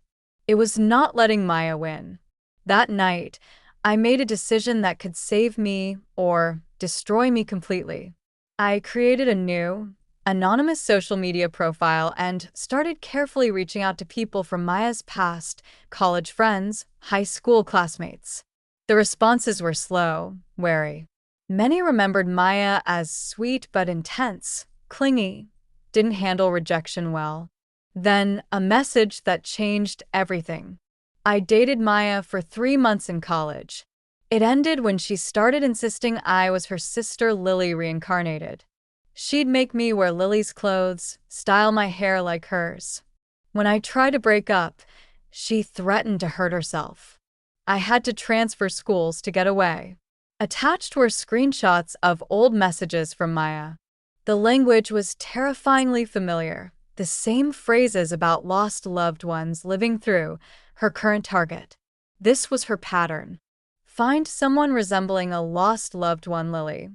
It was not letting Maya win. That night, I made a decision that could save me or destroy me completely. I created a new, anonymous social media profile and started carefully reaching out to people from Maya's past, college friends, high school classmates. The responses were slow, wary. Many remembered Maya as sweet but intense, clingy, didn't handle rejection well. Then, a message that changed everything. I dated Maya for 3 months in college. It ended when she started insisting I was her sister Lily reincarnated. She'd make me wear Lily's clothes, style my hair like hers. When I tried to break up, she threatened to hurt herself. I had to transfer schools to get away. Attached were screenshots of old messages from Maya. The language was terrifyingly familiar, the same phrases about lost loved ones living through her current target. This was her pattern. Find someone resembling a lost loved one, Lily.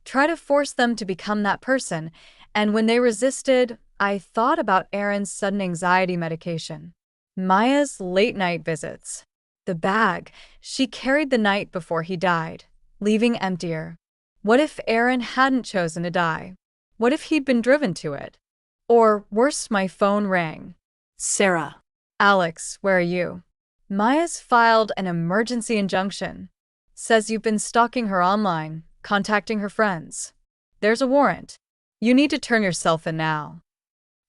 Try to force them to become that person, and when they resisted, I thought about Aaron's sudden anxiety medication. Maya's late-night visits. The bag she carried the night before he died, leaving emptier. What if Aaron hadn't chosen to die? What if he'd been driven to it? Or, worse, my phone rang. Sarah. Alex, where are you? Maya's filed an emergency injunction. Says you've been stalking her online, contacting her friends. There's a warrant. You need to turn yourself in now.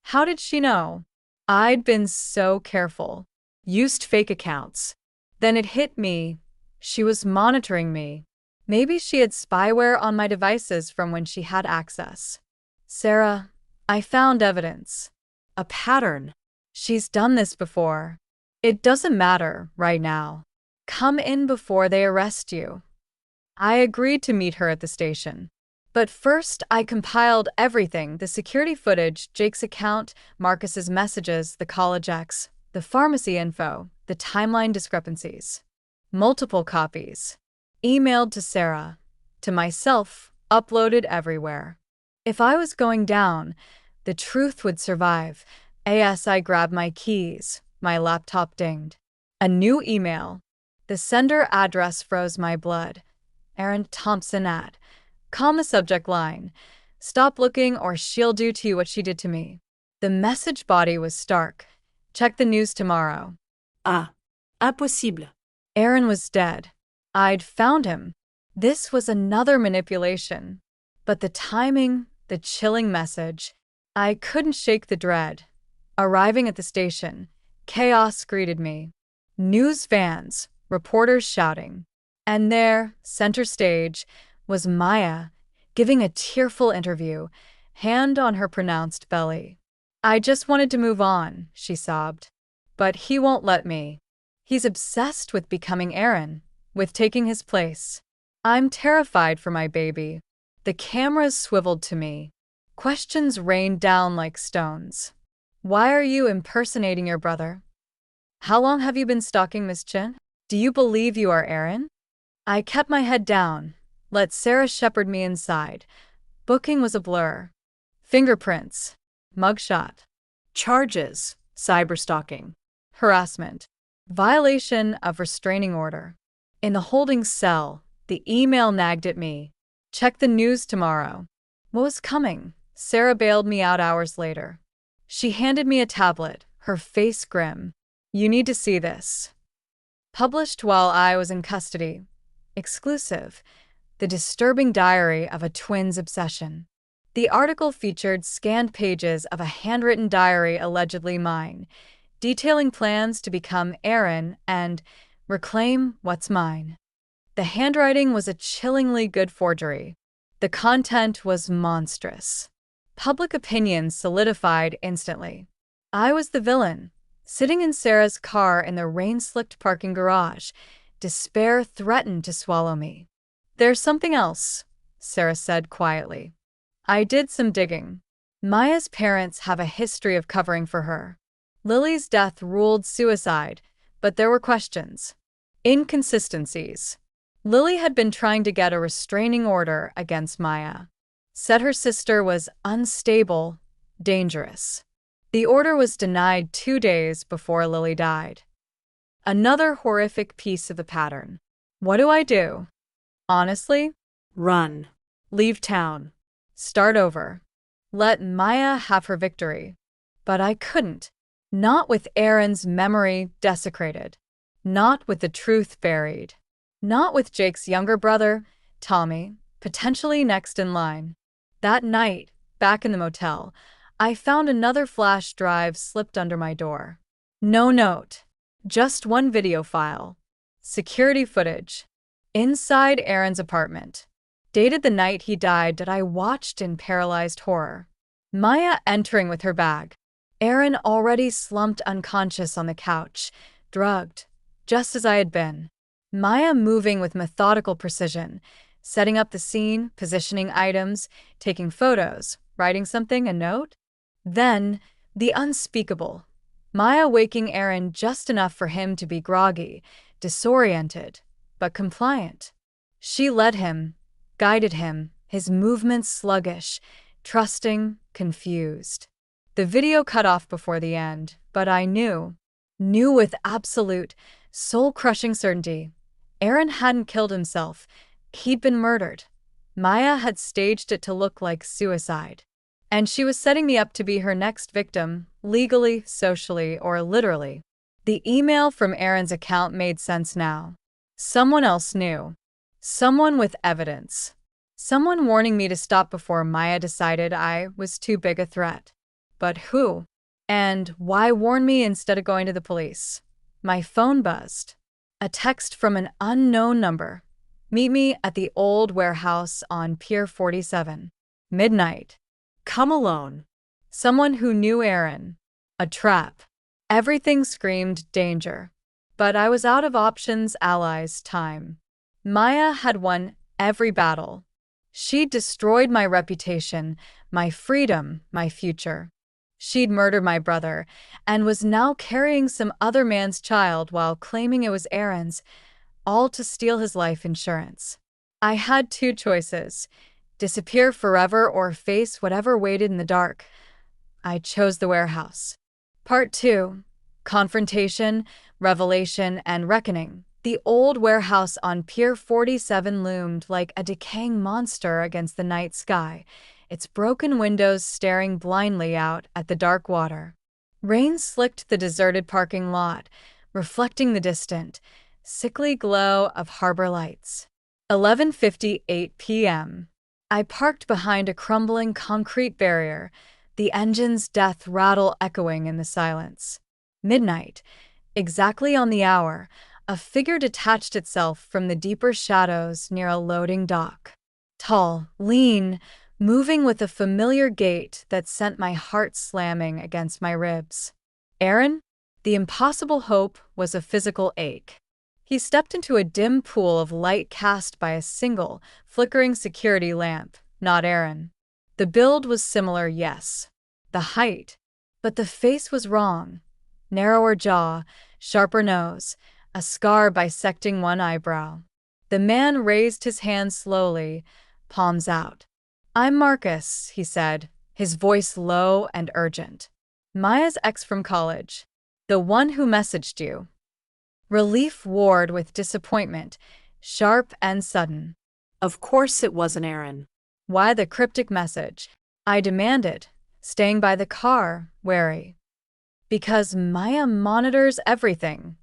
How did she know? I'd been so careful. Used fake accounts. Then it hit me. She was monitoring me. Maybe she had spyware on my devices from when she had access. Sarah, I found evidence. A pattern. She's done this before. It doesn't matter right now. Come in before they arrest you. I agreed to meet her at the station. But first, I compiled everything: the security footage, Jake's account, Marcus's messages, the college ex, the pharmacy info, the timeline discrepancies. Multiple copies. Emailed to Sarah. To myself, uploaded everywhere. If I was going down, the truth would survive. I grabbed my keys. My laptop dinged. A new email. The sender address froze my blood. Aaron Thompson at. Comma subject line. Stop looking or she'll do to you what she did to me. The message body was stark. Check the news tomorrow. Impossible. Aaron was dead. I'd found him. This was another manipulation. But the timing, the chilling message. I couldn't shake the dread. Arriving at the station, chaos greeted me. News vans, reporters shouting. And there, center stage, was Maya, giving a tearful interview, hand on her pronounced belly. "I just wanted to move on," she sobbed. "But he won't let me. He's obsessed with becoming Aaron, with taking his place. I'm terrified for my baby." The cameras swiveled to me. Questions rained down like stones. "Why are you impersonating your brother? How long have you been stalking Miss Chin? Do you believe you are Aaron?" I kept my head down, let Sarah shepherd me inside. Booking was a blur. Fingerprints, mugshot, Charges: cyberstalking. harassment, violation of restraining order. In the holding cell, the email nagged at me. "Check the news tomorrow." What was coming? Sarah bailed me out hours later. She handed me a tablet, her face grim. "You need to see this." Published while I was in custody. Exclusive. The disturbing diary of a twin's obsession. The article featured scanned pages of a handwritten diary allegedly mine, detailing plans to become Aaron and reclaim what's mine. The handwriting was a chillingly good forgery. The content was monstrous. Public opinion solidified instantly. I was the villain, sitting in Sarah's car in the rain-slicked parking garage. Despair threatened to swallow me. "There's something else," Sarah said quietly. I did some digging. Maya's parents have a history of covering for her. Lily's death ruled suicide, but there were questions. Inconsistencies. Lily had been trying to get a restraining order against Maya. Said her sister was unstable, dangerous. The order was denied 2 days before Lily died. Another horrific piece of the pattern. What do I do? Honestly, Run. leave town. Start over. Let Maya have her victory. But I couldn't. Not with Aaron's memory desecrated. Not with the truth buried. Not with Jake's younger brother, Tommy, potentially next in line. That night, back in the motel, I found another flash drive slipped under my door. No note. Just one video file. Security footage. Inside Aaron's apartment. Dated the night he died that I watched in paralyzed horror. Maya entering with her bag. Aaron already slumped unconscious on the couch, drugged, just as I had been. Maya moving with methodical precision, setting up the scene, positioning items, taking photos, writing something, a note. Then, the unspeakable. Maya waking Aaron just enough for him to be groggy, disoriented, but compliant. She led him, guided him, his movements sluggish, trusting, confused. The video cut off before the end, but I knew with absolute, soul-crushing certainty. Aaron hadn't killed himself. He'd been murdered. Maya had staged it to look like suicide. And she was setting me up to be her next victim, legally, socially, or literally. The email from Aaron's account made sense now. Someone else knew. Someone with evidence. Someone warning me to stop before Maya decided I was too big a threat. But who? And why warn me instead of going to the police? My phone buzzed. A text from an unknown number. "Meet me at the old warehouse on Pier 47. Midnight." Come alone. Someone who knew Aaron. A trap. Everything screamed danger. But I was out of options, allies, time. Maya had won every battle. She'd destroyed my reputation, my freedom, my future. She'd murdered my brother, and was now carrying some other man's child while claiming it was Aaron's, all to steal his life insurance. I had 2 choices. Disappear forever or face whatever waited in the dark. I chose the warehouse. Part 2. Confrontation, revelation, and reckoning. The old warehouse on Pier 47 loomed like a decaying monster against the night sky, its broken windows staring blindly out at the dark water. Rain slicked the deserted parking lot, reflecting the distant, sickly glow of harbor lights. 11:58 p.m. I parked behind a crumbling concrete barrier, the engine's death rattle echoing in the silence. Midnight. Exactly on the hour, a figure detached itself from the deeper shadows near a loading dock. Tall, lean, moving with a familiar gait that sent my heart slamming against my ribs. Aaron? The impossible hope was a physical ache. He stepped into a dim pool of light cast by a single, flickering security lamp, not Aaron. The build was similar, yes. The height. But the face was wrong. Narrower jaw, sharper nose, a scar bisecting one eyebrow. The man raised his hand slowly, palms out. "I'm Marcus," he said, his voice low and urgent. "Maya's ex from college. The one who messaged you." Relief warred with disappointment, sharp and sudden. Of course it wasn't Aaron. Why the cryptic message? I demanded, staying by the car, wary. "Because Maya monitors everything,"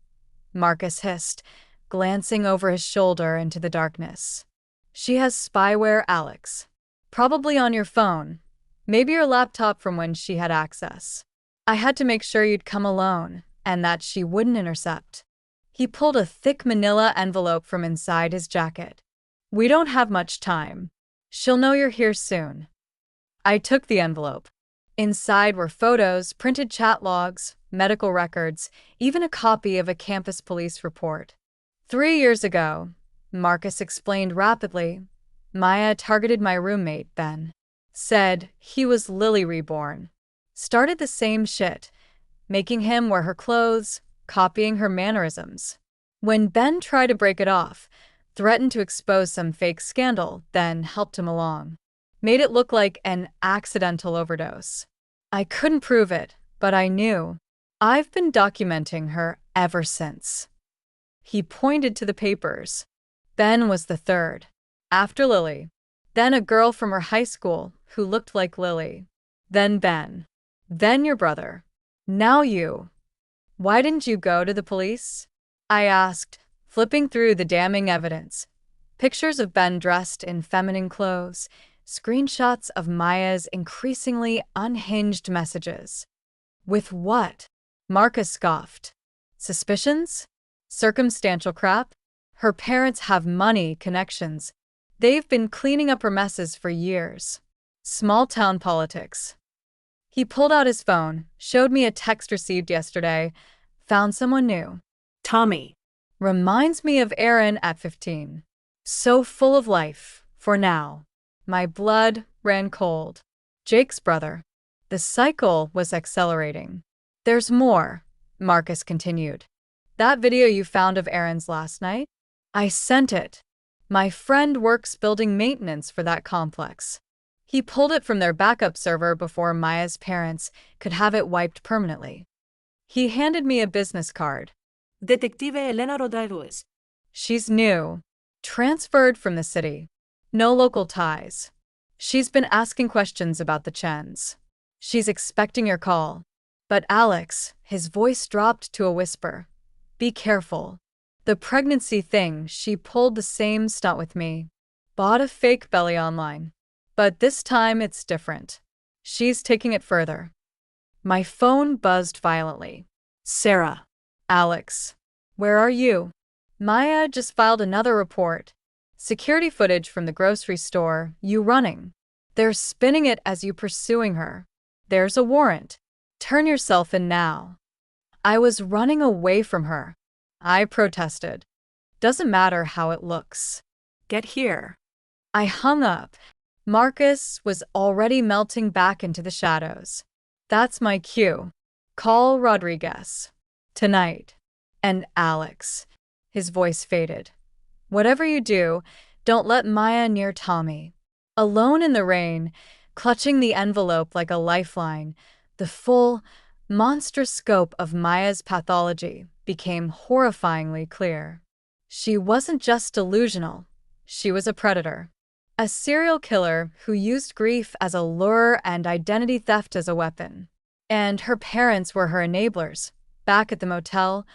Marcus hissed, glancing over his shoulder into the darkness. "She has spyware, Alex. Probably on your phone. Maybe your laptop from when she had access. I had to make sure you'd come alone, and that she wouldn't intercept." He pulled a thick manila envelope from inside his jacket. "We don't have much time. She'll know you're here soon." I took the envelope. Inside were photos, printed chat logs, medical records, even a copy of a campus police report. 3 years ago, Marcus explained rapidly, Maya targeted my roommate, Ben. Said he was Lily reborn. Started the same shit, making him wear her clothes, copying her mannerisms. When Ben tried to break it off, threatened to expose some fake scandal, then helped him along. Made it look like an accidental overdose. I couldn't prove it, but I knew. I've been documenting her ever since. He pointed to the papers. Ben was the third. After Lily. Then a girl from her high school who looked like Lily. Then Ben. Then your brother. Now you. Why didn't you go to the police? I asked, flipping through the damning evidence. Pictures of Ben dressed in feminine clothes, screenshots of Maya's increasingly unhinged messages. With what? Marcus scoffed. Suspicions? Circumstantial crap? Her parents have money, connections. They've been cleaning up her messes for years. Small-town politics. He pulled out his phone, showed me a text received yesterday. Found someone new. Tommy. Reminds me of Aaron at 15. So full of life, for now. My blood ran cold. Jake's brother. The cycle was accelerating. There's more, Marcus continued. That video you found of Aaron's last night? I sent it. My friend works building maintenance for that complex. He pulled it from their backup server before Maya's parents could have it wiped permanently. He handed me a business card. Detective Elena Rodriguez. She's new. Transferred from the city. No local ties. She's been asking questions about the Chens. She's expecting your call. But Alex, his voice dropped to a whisper. Be careful. The pregnancy thing, she pulled the same stunt with me. Bought a fake belly online. But this time it's different. She's taking it further. My phone buzzed violently. Sarah. Alex. Where are you? Maya just filed another report. Security footage from the grocery store, you running. They're spinning it as you pursuing her. There's a warrant. Turn yourself in now. I was running away from her. I protested. Doesn't matter how it looks. Get here. I hung up. Marcus was already melting back into the shadows. That's my cue. Call Rodriguez. Tonight. And Alex. His voice faded. Whatever you do, don't let Maya near Tommy. Alone in the rain, clutching the envelope like a lifeline, the full, monstrous scope of Maya's pathology became horrifyingly clear. She wasn't just delusional. She was a predator. A serial killer who used grief as a lure and identity theft as a weapon. And her parents were her enablers. Back at the motel,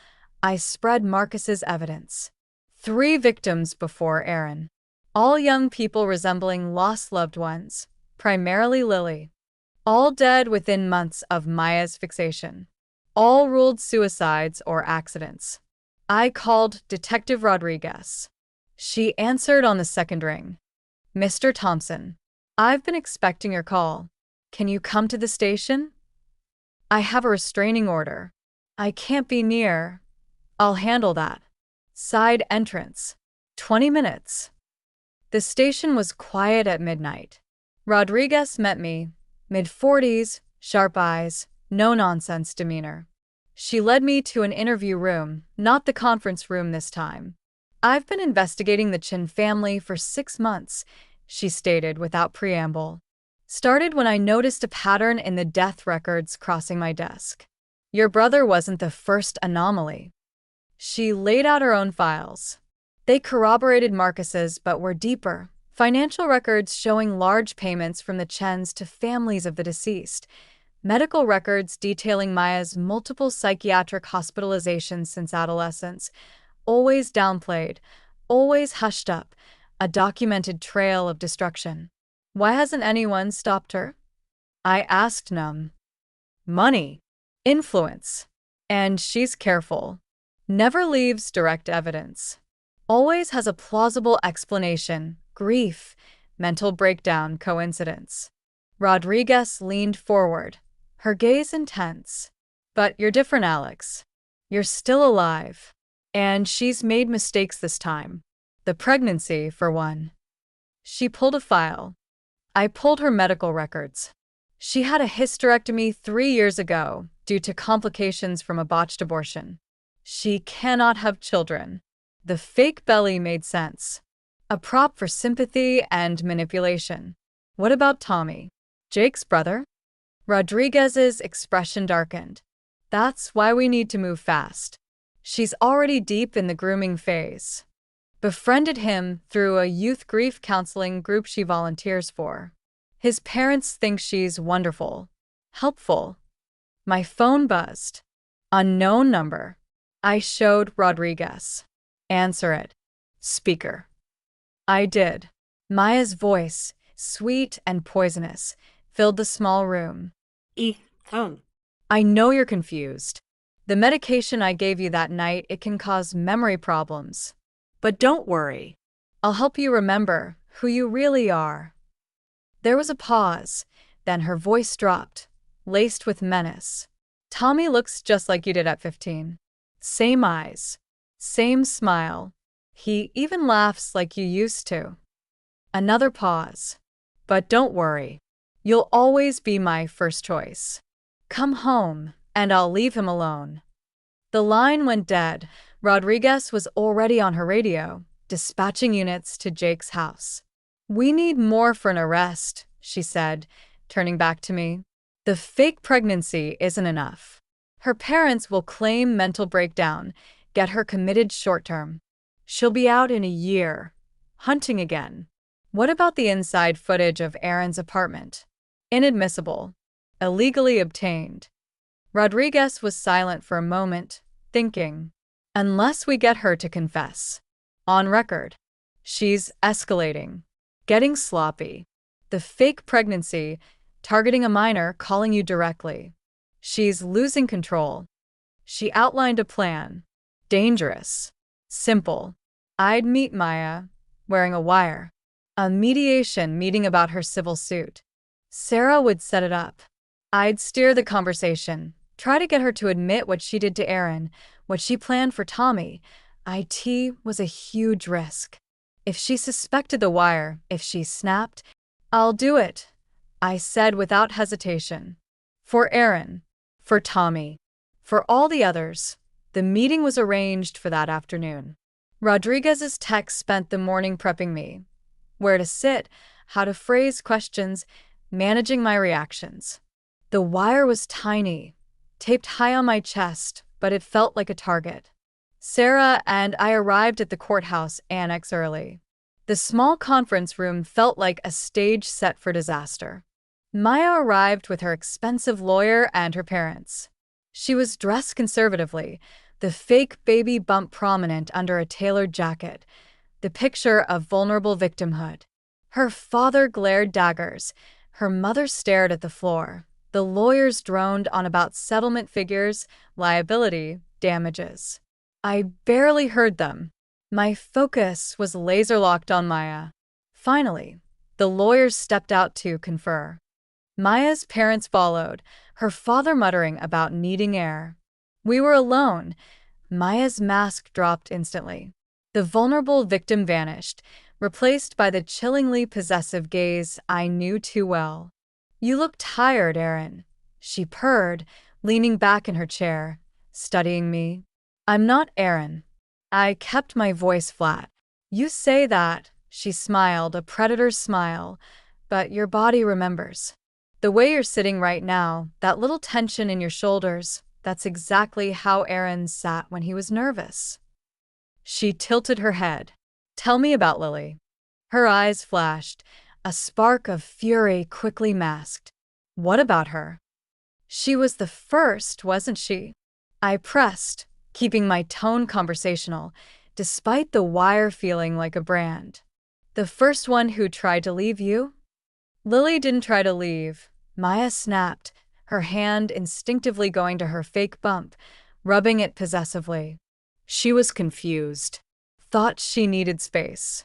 I spread Marcus's evidence. 3 victims before Aaron. All young people resembling lost loved ones, primarily Lily. All dead within months of Maya's fixation. All ruled suicides or accidents. I called Detective Rodriguez. She answered on the second ring. Mr. Thompson, I've been expecting your call. Can you come to the station? I have a restraining order. I can't be near. I'll handle that. Side entrance. 20 minutes. The station was quiet at midnight. Rodriguez met me, mid-40s, sharp eyes, no-nonsense demeanor. She led me to an interview room, not the conference room this time. I've been investigating the Chin family for 6 months, she stated without preamble. Started when I noticed a pattern in the death records crossing my desk. Your brother wasn't the first anomaly. She laid out her own files. They corroborated Marcus's but were deeper. Financial records showing large payments from the Chens to families of the deceased. Medical records detailing Maya's multiple psychiatric hospitalizations since adolescence. Always downplayed, always hushed up. A documented trail of destruction. Why hasn't anyone stopped her? I asked numb. Money. Influence. And she's careful. Never leaves direct evidence. Always has a plausible explanation. Grief. Mental breakdown. Coincidence. Rodriguez leaned forward, her gaze intense. But you're different, Alex. You're still alive. And she's made mistakes this time. The pregnancy, for one. She pulled a file. I pulled her medical records. She had a hysterectomy 3 years ago due to complications from a botched abortion. She cannot have children. The fake belly made sense. A prop for sympathy and manipulation. What about Tommy? Jake's brother? Rodriguez's expression darkened. That's why we need to move fast. She's already deep in the grooming phase. Befriended him through a youth grief counseling group she volunteers for. His parents think she's wonderful, helpful. My phone buzzed. Unknown number. I showed Rodriguez. Answer it. Speaker. I did. Maya's voice, sweet and poisonous, filled the small room. I know you're confused. The medication I gave you that night, it can cause memory problems. But don't worry. I'll help you remember who you really are. There was a pause, then her voice dropped, laced with menace. Tommy looks just like you did at 15. Same eyes, same smile. He even laughs like you used to. Another pause. But don't worry. You'll always be my first choice. Come home, and I'll leave him alone. The line went dead. Rodriguez was already on her radio, dispatching units to Jake's house. We need more for an arrest, she said, turning back to me. The fake pregnancy isn't enough. Her parents will claim mental breakdown, get her committed short-term. She'll be out in a year, hunting again. What about the inside footage of Aaron's apartment? Inadmissible. Illegally obtained. Rodriguez was silent for a moment, thinking. Unless we get her to confess. On record. She's escalating. Getting sloppy. The fake pregnancy, targeting a minor, calling you directly. She's losing control. She outlined a plan. Dangerous. Simple. I'd meet Maya, wearing a wire. A mediation meeting about her civil suit. Sarah would set it up. I'd steer the conversation, try to get her to admit what she did to Aaron, what she planned for Tommy. IT was a huge risk. If she suspected the wire, if she snapped, I'll do it, I said without hesitation. For Aaron, for Tommy, for all the others. The meeting was arranged for that afternoon. Rodriguez's text spent the morning prepping me. Where to sit, how to phrase questions, managing my reactions. The wire was tiny, taped high on my chest, but it felt like a target. Sarah and I arrived at the courthouse annex early. The small conference room felt like a stage set for disaster. Maya arrived with her expensive lawyer and her parents. She was dressed conservatively, the fake baby bump prominent under a tailored jacket, the picture of vulnerable victimhood. Her father glared daggers. Her mother stared at the floor. The lawyers droned on about settlement figures, liability, damages. I barely heard them. My focus was laser-locked on Maya. Finally, the lawyers stepped out to confer. Maya's parents followed, her father muttering about needing air. We were alone. Maya's mask dropped instantly. The vulnerable victim vanished, replaced by the chillingly possessive gaze I knew too well. You look tired, Aaron, she purred, leaning back in her chair, studying me. I'm not Aaron. I kept my voice flat. You say that, she smiled, a predator's smile, but your body remembers. The way you're sitting right now, that little tension in your shoulders, that's exactly how Aaron sat when he was nervous. She tilted her head. Tell me about Lily. Her eyes flashed, a spark of fury quickly masked. What about her? She was the first, wasn't she? I pressed, keeping my tone conversational, despite the wire feeling like a brand. The first one who tried to leave you? Lily didn't try to leave. Maya snapped, her hand instinctively going to her fake bump, rubbing it possessively. She was confused. Thought she needed space.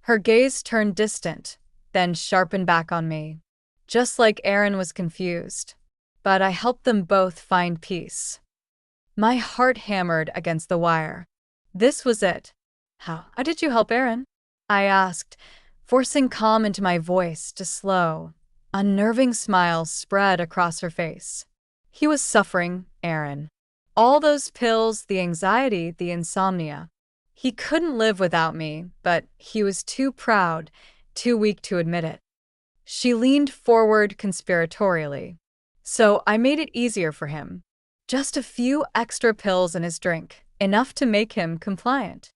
Her gaze turned distant, then sharpened back on me. Just like Aaron was confused. But I helped them both find peace. My heart hammered against the wire. This was it. How did you help Aaron? I asked, forcing calm into my voice to slow. Unnerving smile spread across her face. He was suffering, Aaron. All those pills, the anxiety, the insomnia. He couldn't live without me, but he was too proud, too weak to admit it. She leaned forward conspiratorially. So I made it easier for him. Just a few extra pills in his drink, enough to make him compliant.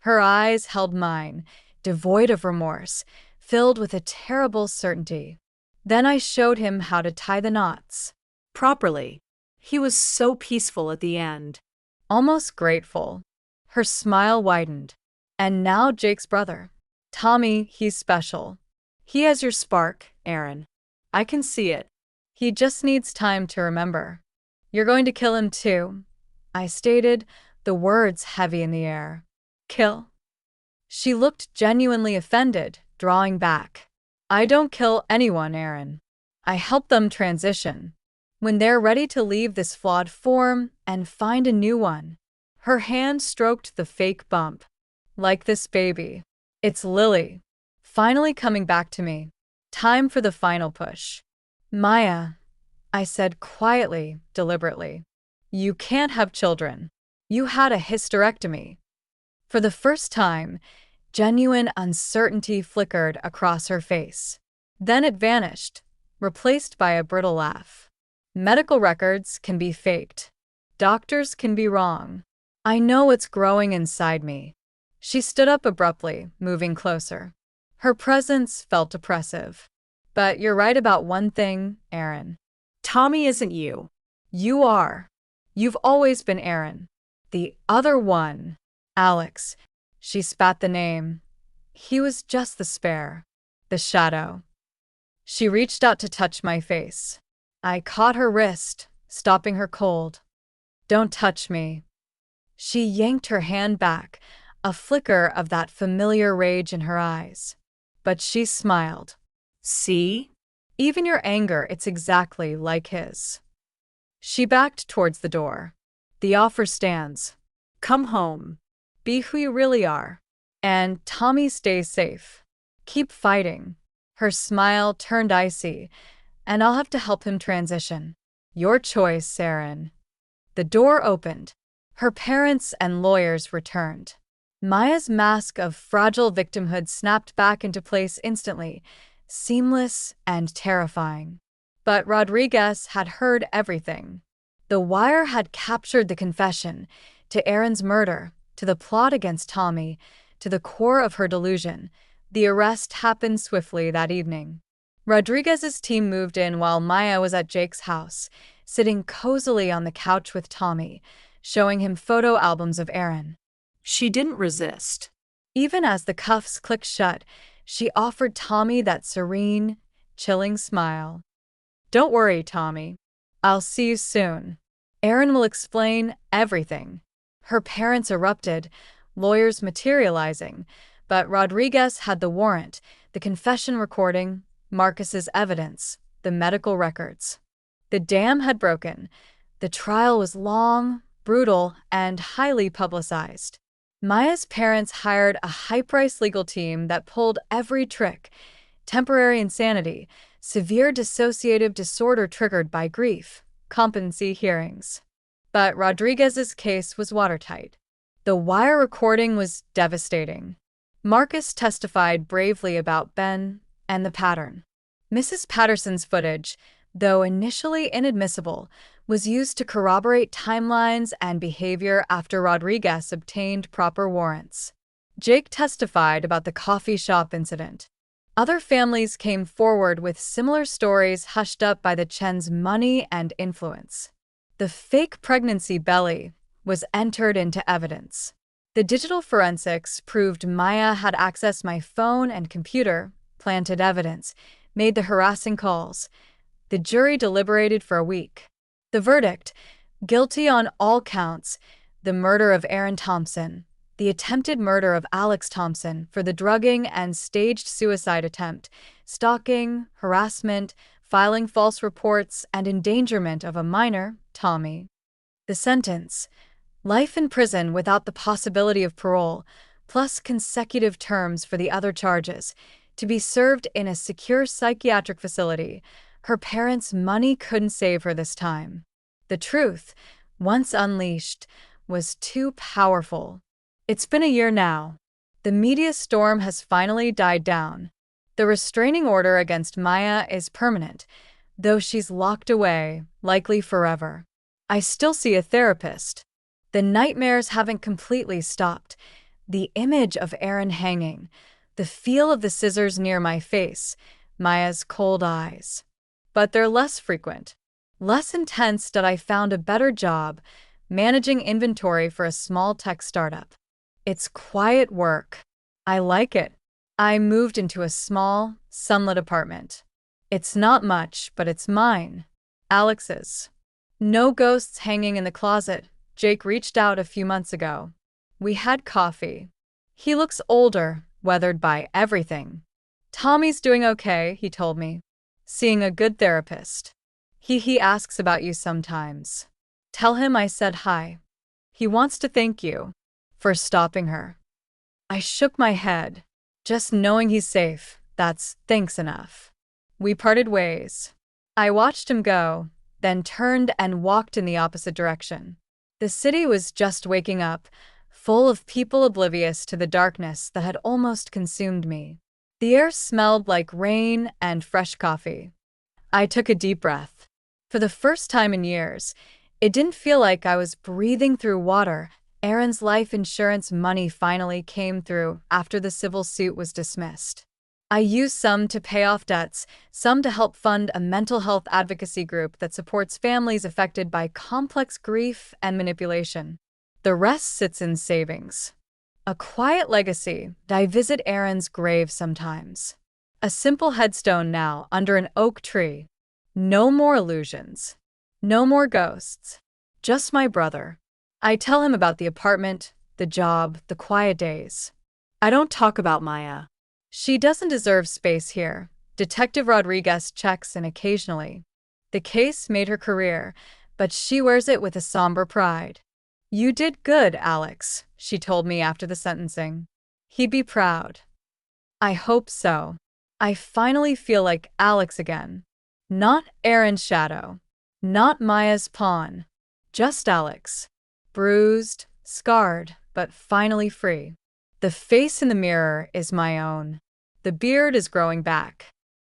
Her eyes held mine, devoid of remorse, filled with a terrible certainty. Then I showed him how to tie the knots. Properly. He was so peaceful at the end. Almost grateful. Her smile widened. And now Jake's brother. Tommy, he's special. He has your spark, Aaron. I can see it. He just needs time to remember. You're going to kill him too, I stated, the words heavy in the air. Kill? She looked genuinely offended, drawing back. I don't kill anyone, Aaron. I help them transition. When they're ready to leave this flawed form and find a new one. Her hand stroked the fake bump. Like this baby. It's Lily. Finally coming back to me. Time for the final push. Maya, I said quietly, deliberately. You can't have children. You had a hysterectomy. For the first time, genuine uncertainty flickered across her face. Then it vanished, replaced by a brittle laugh. Medical records can be faked. Doctors can be wrong. I know it's growing inside me. She stood up abruptly, moving closer. Her presence felt oppressive. But you're right about one thing, Aaron. Tommy isn't you. You are. You've always been Aaron. The other one, Alex. She spat the name. He was just the spare. The shadow. She reached out to touch my face. I caught her wrist, stopping her cold. Don't touch me. She yanked her hand back, a flicker of that familiar rage in her eyes. But she smiled. See? Even your anger, it's exactly like his. She backed towards the door. The offer stands. Come home. Be who you really are. And Tommy stays safe. Keep fighting. Her smile turned icy, and I'll have to help him transition. Your choice, Aaron. The door opened. Her parents and lawyers returned. Maya's mask of fragile victimhood snapped back into place instantly, seamless and terrifying. But Rodriguez had heard everything. The wire had captured the confession, to Aaron's murder, to the plot against Tommy, to the core of her delusion. The arrest happened swiftly that evening. Rodriguez's team moved in while Maya was at Jake's house, sitting cozily on the couch with Tommy, showing him photo albums of Aaron. She didn't resist. Even as the cuffs clicked shut, she offered Tommy that serene, chilling smile. Don't worry, Tommy. I'll see you soon. Aaron will explain everything. Her parents erupted, lawyers materializing, but Rodriguez had the warrant, the confession recording, Marcus's evidence, the medical records. The dam had broken. The trial was long, brutal, and highly publicized. Maya's parents hired a high-priced legal team that pulled every trick: temporary insanity, severe dissociative disorder triggered by grief, competency hearings. But Rodriguez's case was watertight. The wire recording was devastating. Marcus testified bravely about Ben and the pattern. Mrs. Patterson's footage, though initially inadmissible, was used to corroborate timelines and behavior after Rodriguez obtained proper warrants. Jake testified about the coffee shop incident. Other families came forward with similar stories hushed up by the Chen's money and influence. The fake pregnancy belly was entered into evidence. The digital forensics proved Maya had accessed my phone and computer, planted evidence, made the harassing calls. The jury deliberated for a week. The verdict: guilty on all counts: the murder of Aaron Thompson, the attempted murder of Alex Thompson for the drugging and staged suicide attempt, stalking, harassment, filing false reports, and endangerment of a minor, Tommy. The sentence: life in prison without the possibility of parole, plus consecutive terms for the other charges, to be served in a secure psychiatric facility. Her parents' money couldn't save her this time. The truth, once unleashed, was too powerful. It's been a year now. The media storm has finally died down. The restraining order against Maya is permanent, though she's locked away, likely forever. I still see a therapist. The nightmares haven't completely stopped. The image of Aaron hanging, the feel of the scissors near my face, Maya's cold eyes. But they're less frequent, less intense. That I found a better job, managing inventory for a small tech startup. It's quiet work. I like it. I moved into a small, sunlit apartment. It's not much, but it's mine. Alex's. No ghosts hanging in the closet. Jake reached out a few months ago. We had coffee. He looks older, weathered by everything. Tommy's doing okay, he told me. Seeing a good therapist. He asks about you sometimes. Tell him I said hi. He wants to thank you for stopping her. I shook my head. Just knowing he's safe, that's thanks enough. We parted ways. I watched him go, then turned and walked in the opposite direction. The city was just waking up, full of people oblivious to the darkness that had almost consumed me. The air smelled like rain and fresh coffee. I took a deep breath. For the first time in years, it didn't feel like I was breathing through water. Aaron's life insurance money finally came through after the civil suit was dismissed. I used some to pay off debts, some to help fund a mental health advocacy group that supports families affected by complex grief and manipulation. The rest sits in savings. A quiet legacy. I visit Aaron's grave sometimes. A simple headstone now under an oak tree. No more illusions. No more ghosts. Just my brother. I tell him about the apartment, the job, the quiet days. I don't talk about Maya. She doesn't deserve space here. Detective Rodriguez checks in occasionally. The case made her career, but she wears it with a somber pride. You did good, Alex, she told me after the sentencing. He'd be proud. I hope so. I finally feel like Alex again. Not Aaron's shadow. Not Maya's pawn. Just Alex. Bruised, scarred, but finally free. The face in the mirror is my own. The beard is growing back.